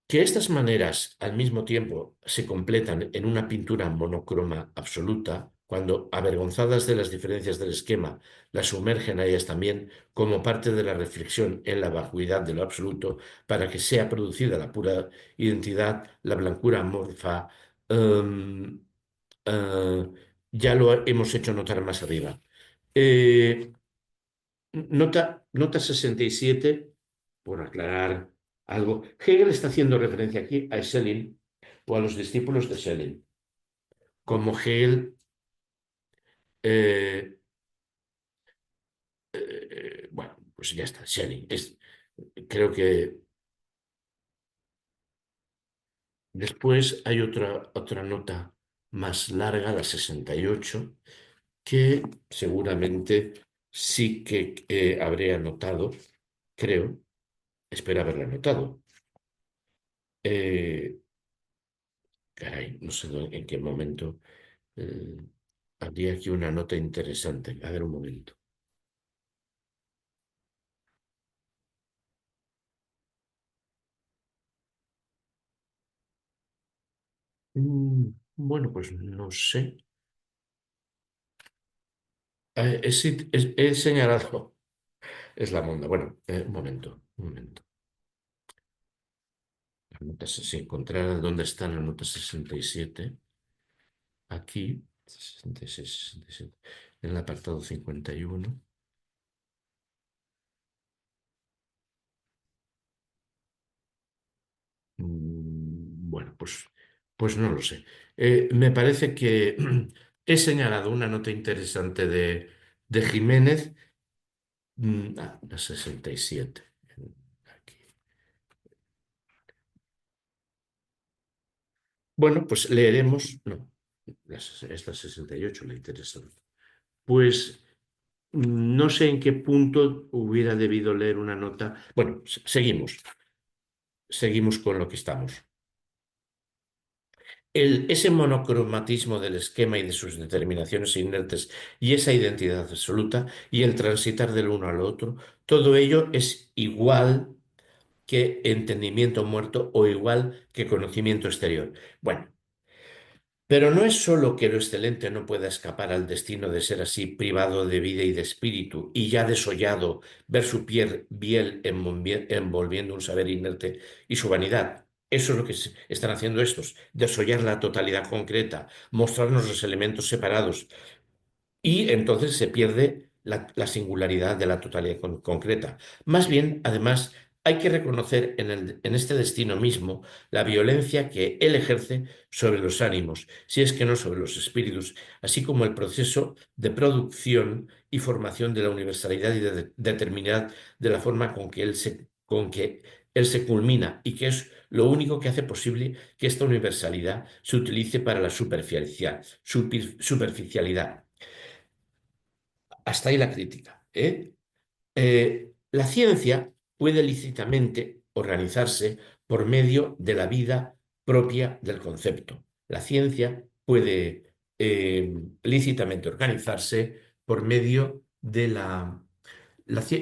Que estas maneras al mismo tiempo se completan en una pintura monocroma absoluta, cuando, avergonzadas de las diferencias del esquema, las sumergen a ellas también como parte de la reflexión en la vacuidad de lo absoluto, para que sea producida la pura identidad, la blancura amorfa, em, eh, ya lo hemos hecho notar más arriba. Eh, nota 67, por aclarar algo. Hegel está haciendo referencia aquí a Schelling o a los discípulos de Schelling. Como Hegel, eh, bueno, pues ya está, Schelling. Creo que después hay otra nota más larga, la 68, que seguramente sí que habré anotado, creo, espero haberla anotado. Eh, Caray, no sé en qué momento. eh, Habría aquí una nota interesante. A ver un momento. Bueno, pues no sé. He señalado. Es la monda. Bueno, un momento, un momento. Si encontrar dónde está la nota 67. Aquí, 66, 67. En el apartado 51. Bueno, pues no lo sé. Me parece que he señalado una nota interesante de Jiménez. La 67. Aquí. Bueno, pues leeremos. No, es la 68, la interesante. Pues no sé en qué punto hubiera debido leer una nota. Bueno, seguimos. Seguimos con lo que estamos. ese monocromatismo del esquema y de sus determinaciones inertes y esa identidad absoluta y el transitar del uno al otro, todo ello es igual que entendimiento muerto o igual que conocimiento exterior. Bueno, pero no es sólo que lo excelente no pueda escapar al destino de ser así privado de vida y de espíritu y ya desollado ver su piel envolviendo un saber inerte y su vanidad. Eso es lo que están haciendo estos, desollar la totalidad concreta, mostrarnos los elementos separados, y entonces se pierde la singularidad de la totalidad concreta. Más bien, además, hay que reconocer en este destino mismo la violencia que él ejerce sobre los ánimos, si es que no sobre los espíritus, así como el proceso de producción y formación de la universalidad y de determinidad de la forma con que él se culmina, y que es lo único que hace posible que esta universalidad se utilice para la superficialidad. Hasta ahí la crítica, ¿eh? La ciencia puede lícitamente organizarse por medio de la vida propia del concepto. La ciencia puede lícitamente organizarse por medio de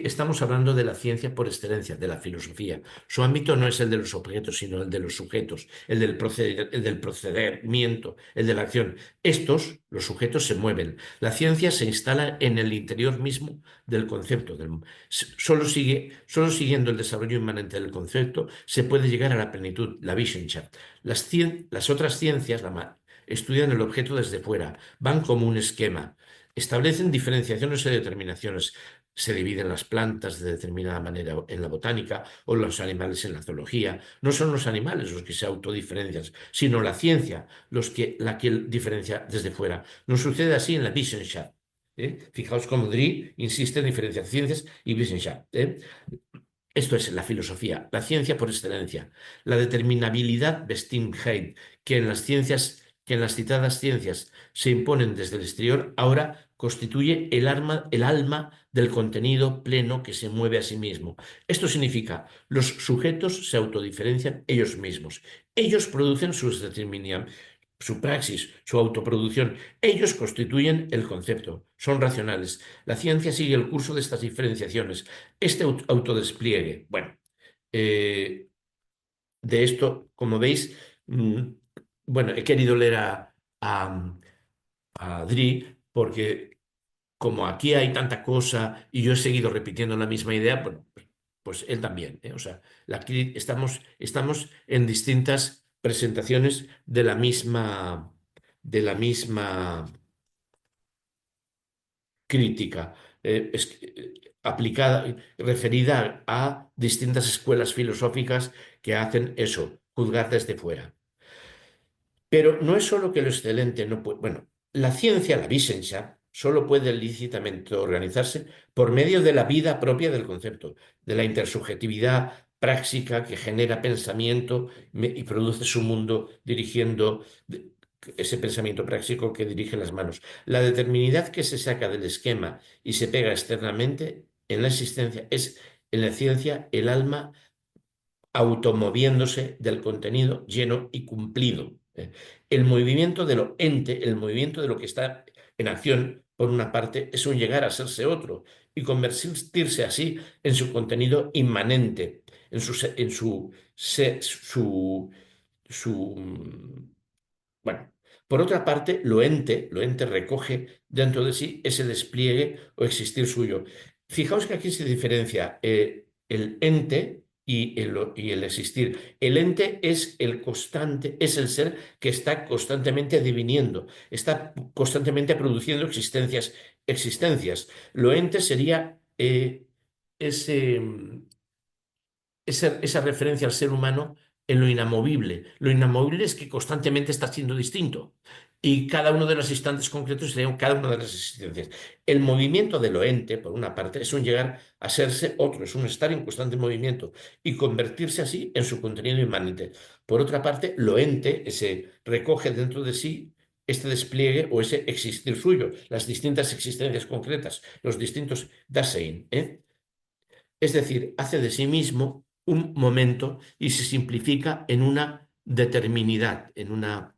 estamos hablando de la ciencia por excelencia, de la filosofía. Su ámbito no es el de los objetos, sino el de los sujetos, el del procedimiento, el de la acción. Estos, los sujetos, se mueven. La ciencia se instala en el interior mismo del concepto. Solo siguiendo el desarrollo inmanente del concepto se puede llegar a la plenitud, la Wissenschaft. Las otras ciencias estudian el objeto desde fuera, van como un esquema. Establecen diferenciaciones y determinaciones. Se dividen las plantas de determinada manera en la botánica o los animales en la zoología. No son los animales los que se autodiferencian, sino la ciencia la que diferencia desde fuera. No sucede así en la Wissenschaft. Fijaos cómo Drie insiste en diferenciar ciencias y Wissenschaft. Esto es la filosofía, la ciencia por excelencia, la determinabilidad Bestimmtheit, que en las citadas ciencias se imponen desde el exterior, ahora constituye el alma del contenido pleno que se mueve a sí mismo. Esto significa, los sujetos se autodiferencian ellos mismos. Ellos producen su praxis, su autoproducción. Ellos constituyen el concepto, son racionales. La ciencia sigue el curso de estas diferenciaciones, este autodespliegue. Bueno, eh, de esto, como veis, bueno, he querido leer a Drie porque como aquí hay tanta cosa y yo he seguido repitiendo la misma idea, bueno, pues él también, ¿eh? O sea, estamos en distintas presentaciones de la misma crítica, aplicada, referida a distintas escuelas filosóficas que hacen eso, juzgar desde fuera. Pero no es solo que lo excelente no puede. Bueno, la ciencia, la Wissenschaft, solo puede lícitamente organizarse por medio de la vida propia del concepto, de la intersubjetividad práctica que genera pensamiento y produce su mundo dirigiendo ese pensamiento práctico que dirige las manos. La determinidad que se saca del esquema y se pega externamente en la existencia es, en la ciencia, el alma automoviéndose del contenido lleno y cumplido. El movimiento de lo ente, el movimiento de lo que está en acción, por una parte, es un llegar a serse otro y convertirse así en su contenido inmanente, en su bueno, por otra parte, lo ente recoge dentro de sí ese despliegue o existir suyo. Fijaos que aquí se diferencia el ente y el existir. El ente es el constante, es el ser que está constantemente deviniendo, está constantemente produciendo existencias. Lo ente sería ese, esa referencia al ser humano en lo inamovible. Lo inamovible es que constantemente está siendo distinto y cada uno de los instantes concretos sería cada una de las existencias. El movimiento de lo ente, por una parte, es un llegar a serse otro, es un estar en constante movimiento y convertirse así en su contenido inmanente. Por otra parte, lo ente se recoge dentro de sí este despliegue o ese existir suyo, las distintas existencias concretas, los distintos Dasein, ¿eh? Es decir, hace de sí mismo un momento y se simplifica en una determinidad, en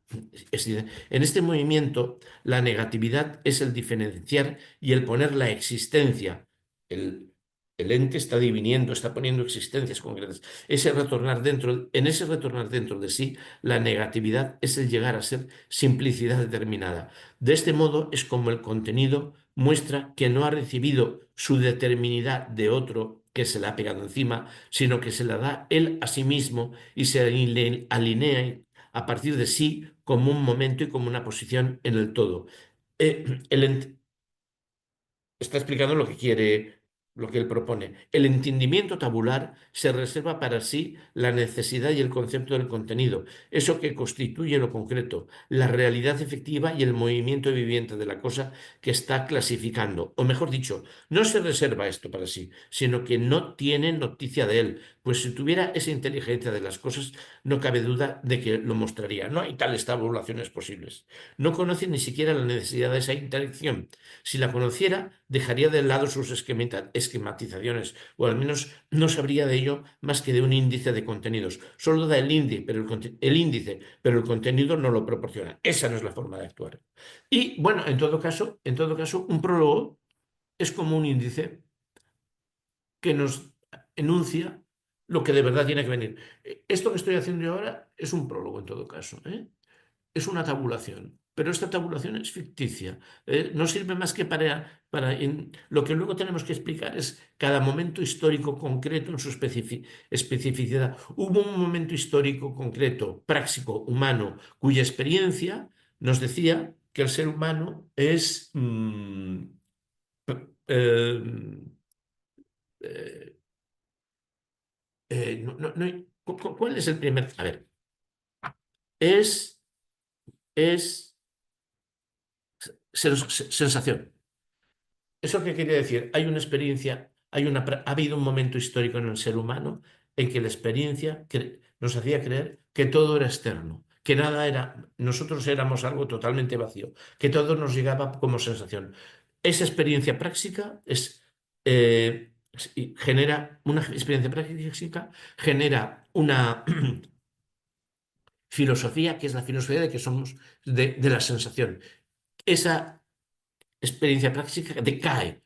este movimiento, la negatividad es el diferenciar y el poner la existencia. El, el ente está diviniendo, está poniendo existencias concretas. En ese retornar dentro de sí, la negatividad es el llegar a ser simplicidad determinada. De este modo es como el contenido muestra que no ha recibido su determinidad de otro que se la ha pegado encima, sino que se la da él a sí mismo y se alinea a partir de sí como un momento y como una posición en el todo. El está explicando lo que quiere, lo que él propone. El entendimiento tabular se reserva para sí la necesidad y el concepto del contenido, eso que constituye lo concreto, la realidad efectiva y el movimiento viviente de la cosa que está clasificando. O mejor dicho, no se reserva esto para sí, sino que no tiene noticia de él, pues si tuviera esa inteligencia de las cosas, no cabe duda de que lo mostraría. No hay tales tabulaciones posibles. No conoce ni siquiera la necesidad de esa interacción. Si la conociera, dejaría de lado sus esquematizaciones, o al menos no sabría de ello más que de un índice de contenidos. Solo da el índice, pero el contenido no lo proporciona. Esa no es la forma de actuar. Y bueno, en todo caso, un prólogo es como un índice que nos enuncia lo que de verdad tiene que venir. Esto que estoy haciendo yo ahora es un prólogo en todo caso, ¿eh? Es una tabulación, pero esta tabulación es ficticia. No sirve más que lo que luego tenemos que explicar es cada momento histórico concreto en su especificidad. Hubo un momento histórico concreto, práctico, humano, cuya experiencia nos decía que el ser humano es... eh, eh, ¿cuál es el primer? A ver, es, es sensación. ¿Eso qué quiere decir? Hay una experiencia, ha habido un momento histórico en el ser humano en que la experiencia nos hacía creer que todo era externo, que nada era, nosotros éramos algo totalmente vacío, que todo nos llegaba como sensación. Esa experiencia práctica genera una experiencia práctica, genera una filosofía que es la filosofía de que somos de la sensación. Esa experiencia práctica decae,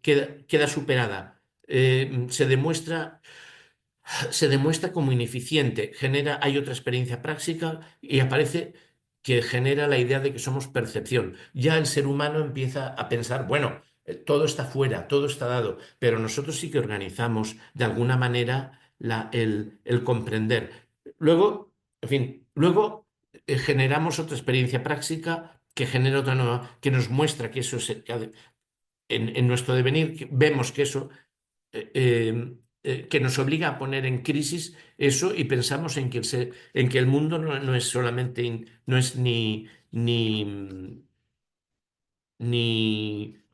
queda superada, se demuestra como ineficiente, hay otra experiencia práctica y aparece que genera la idea de que somos percepción. Ya el ser humano empieza a pensar, bueno, todo está fuera, todo está dado, pero nosotros sí que organizamos de alguna manera el comprender. Luego, en fin, luego generamos otra experiencia práctica que genera otra nueva, que nos muestra que eso en nuestro devenir, vemos que eso que nos obliga a poner en crisis eso y pensamos en que el mundo no es solamente, no es ni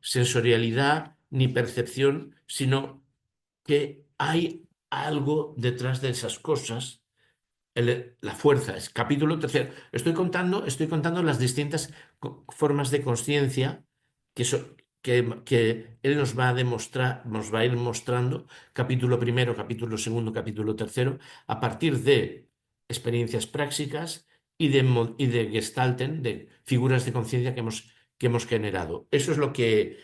sensorialidad ni percepción, sino que hay algo detrás de esas cosas. La fuerza es capítulo tercero. Estoy contando las distintas formas de conciencia que él nos va a demostrar, nos va a ir mostrando, capítulo primero, capítulo segundo, capítulo tercero, a partir de experiencias prácticas y de gestalten, de figuras de conciencia que hemos generado. Eso es lo que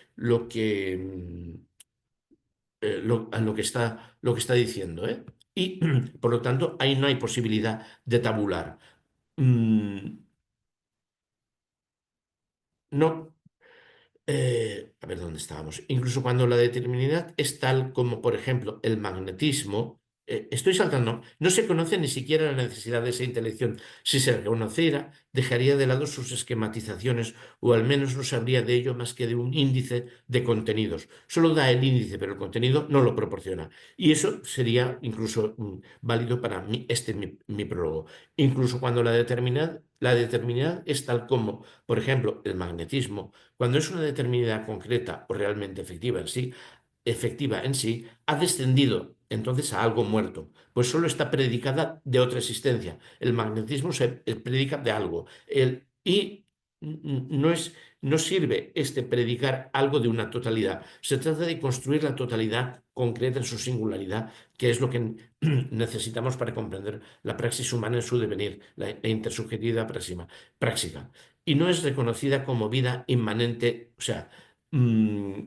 está diciendo, ¿eh? Y por lo tanto, ahí no hay posibilidad de tabular. No, a ver dónde estábamos. Incluso cuando la determinidad es tal como, por ejemplo, el magnetismo, estoy saltando, no se conoce ni siquiera la necesidad de esa intelección. Si se conociera, dejaría de lado sus esquematizaciones o al menos no sabría de ello más que de un índice de contenidos. Solo da el índice, pero el contenido no lo proporciona. Y eso sería incluso válido para mí, mi prólogo. Incluso cuando la determinidad es tal como, por ejemplo, el magnetismo, cuando es una determinada concreta o realmente efectiva en sí, ha descendido entonces a algo muerto, pues solo está predicada de otra existencia. El magnetismo se predica de algo. Y no sirve predicar algo de una totalidad. Se trata de construir la totalidad concreta en su singularidad, que es lo que necesitamos para comprender la praxis humana en su devenir, la intersubjetividad práctica. Y no es reconocida como vida inmanente, o sea, mm,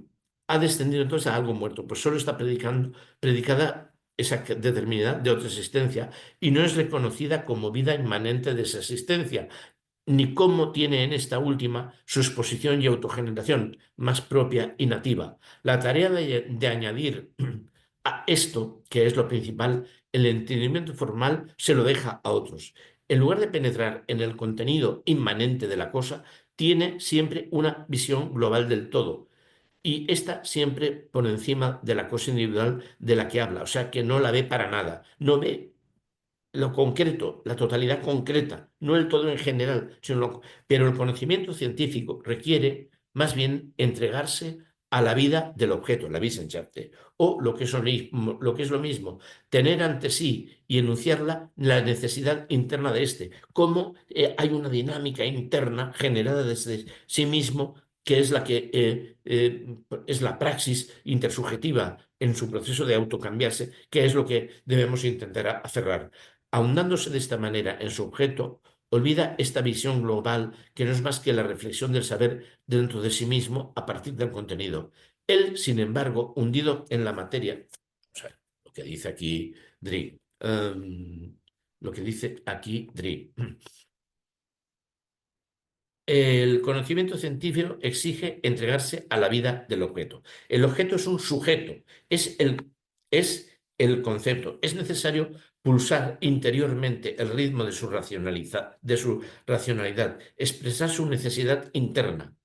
ha descendido entonces a algo muerto, pues solo está predicada esa determinada de otra existencia y no es reconocida como vida inmanente de esa existencia, ni cómo tiene en esta última su exposición y autogeneración más propia y nativa. La tarea de añadir a esto, que es lo principal, el entendimiento formal se lo deja a otros. En lugar de penetrar en el contenido inmanente de la cosa, tiene siempre una visión global del todo. Y esta siempre por encima de la cosa individual de la que habla, o sea que no la ve para nada, no ve lo concreto, la totalidad concreta, no el todo en general, pero el conocimiento científico requiere más bien entregarse a la vida del objeto, la Wissenschaft, o lo que es lo mismo, tener ante sí y enunciarla la necesidad interna de cómo hay una dinámica interna generada desde sí mismo que es la que es la praxis intersubjetiva en su proceso de autocambiarse, que es lo que debemos intentar aferrar. Ahondándose de esta manera en su objeto, olvida esta visión global que no es más que la reflexión del saber dentro de sí mismo a partir del contenido. Él, sin embargo, hundido en la materia, o sea, lo que dice aquí Drie, lo que dice aquí Drie. El conocimiento científico exige entregarse a la vida del objeto. El objeto es un sujeto, es el concepto. Es necesario pulsar interiormente el ritmo de su racionalidad, expresar su necesidad interna.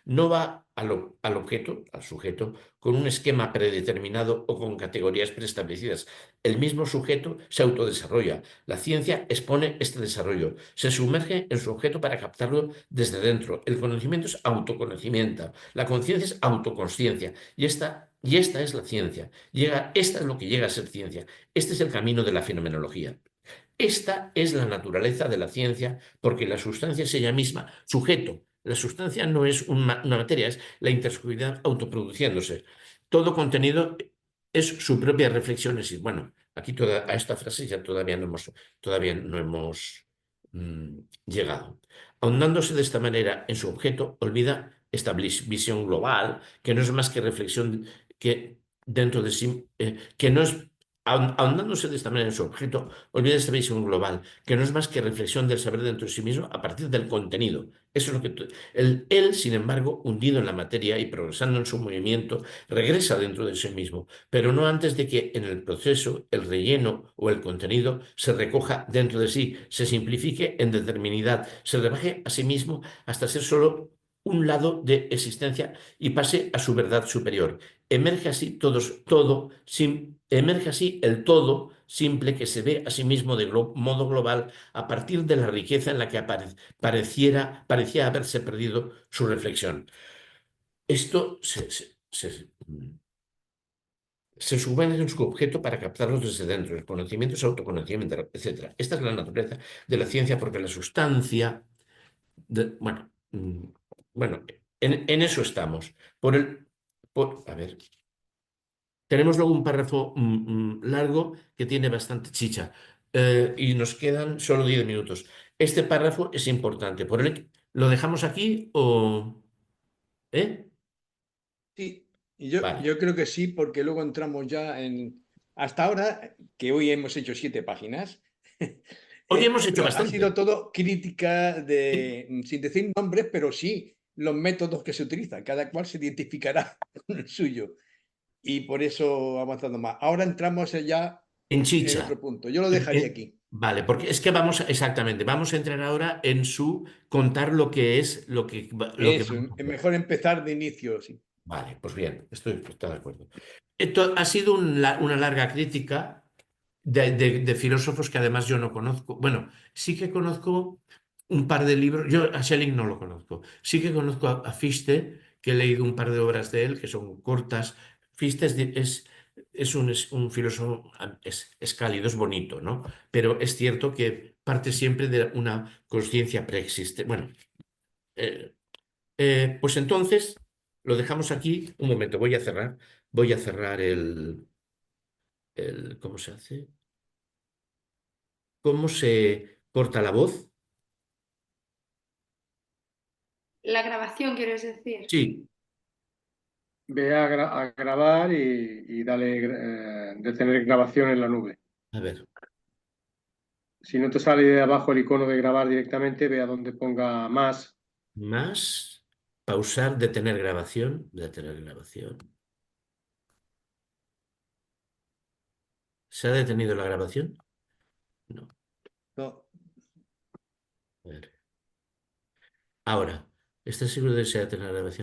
No va al objeto, al sujeto, con un esquema predeterminado o con categorías preestablecidas. El mismo sujeto se autodesarrolla. La ciencia expone este desarrollo. Se sumerge en su objeto para captarlo desde dentro. El conocimiento es autoconocimiento. La conciencia es autoconsciencia. Y esta es la ciencia. Esta es lo que llega a ser ciencia. Este es el camino de la fenomenología. Esta es la naturaleza de la ciencia, porque la sustancia es ella misma sujeto. La sustancia no es una materia, es la intersubjetividad autoproduciéndose. Todo contenido es su propia reflexión en sí. Bueno, aquí a esta frase ya todavía no hemos llegado. Ahondándose de esta manera en su objeto, olvida esta visión global, que no es más que reflexión que dentro de sí, que no es ahondándose de esta manera en su objeto, olvida esta visión global, que no es más que reflexión del saber dentro de sí mismo a partir del contenido. Eso es lo que él, sin embargo, hundido en la materia y progresando en su movimiento, regresa dentro de sí mismo, pero no antes de que en el proceso el relleno o el contenido se recoja dentro de sí, se simplifique en determinidad, se rebaje a sí mismo hasta ser solo un lado de existencia y pase a su verdad superior. Emerge así el todo simple que se ve a sí mismo de modo global a partir de la riqueza en la que parecía haberse perdido su reflexión. Esto se sumerge en su objeto para captarlo desde dentro. El conocimiento es autoconocimiento, etc. Esta es la naturaleza de la ciencia porque la sustancia, bueno, en eso estamos. A ver. Tenemos luego un párrafo largo que tiene bastante chicha y nos quedan solo 10 minutos. Este párrafo es importante. ¿Lo dejamos aquí o...? ¿Eh? Sí, y yo, Vale. yo creo que sí, porque luego entramos ya en... Hasta ahora, que hoy hemos hecho 7 páginas, Hoy hemos hecho ha sido bastante. todo crítica sin decir nombres, pero sí los métodos que se utilizan. Cada cual se identificará con el suyo. Y por eso avanzando más. Ahora entramos ya En en chicha. otro punto. Yo lo dejaría aquí. Vale, porque es que exactamente, vamos a entrar ahora en su contar lo que es lo que Eso, vamos a es hacer. mejor empezar de inicio, sí. Vale, pues bien, estoy de acuerdo. Esto ha sido una larga crítica de filósofos que además yo no conozco. Bueno, sí que conozco un par de libros. Yo a Schelling no lo conozco. Sí que conozco a Fichte, que he leído un par de obras de él que son cortas. Fichte es un filósofo, es cálido, es bonito, ¿no? Pero es cierto que parte siempre de una conciencia preexistente. Bueno, eh, pues entonces lo dejamos aquí. Un momento, voy a cerrar ¿cómo se hace? ¿Cómo se corta la voz? La grabación, quieres decir. Sí, Ve a grabar y dale detener grabación en la nube. a ver, Si no te sale de abajo el icono de grabar directamente, ve a donde ponga más. más, pausar, detener grabación, ¿Se ha detenido la grabación? No. No, A ver. Ahora, ¿estás seguro de que se ha detenido la grabación?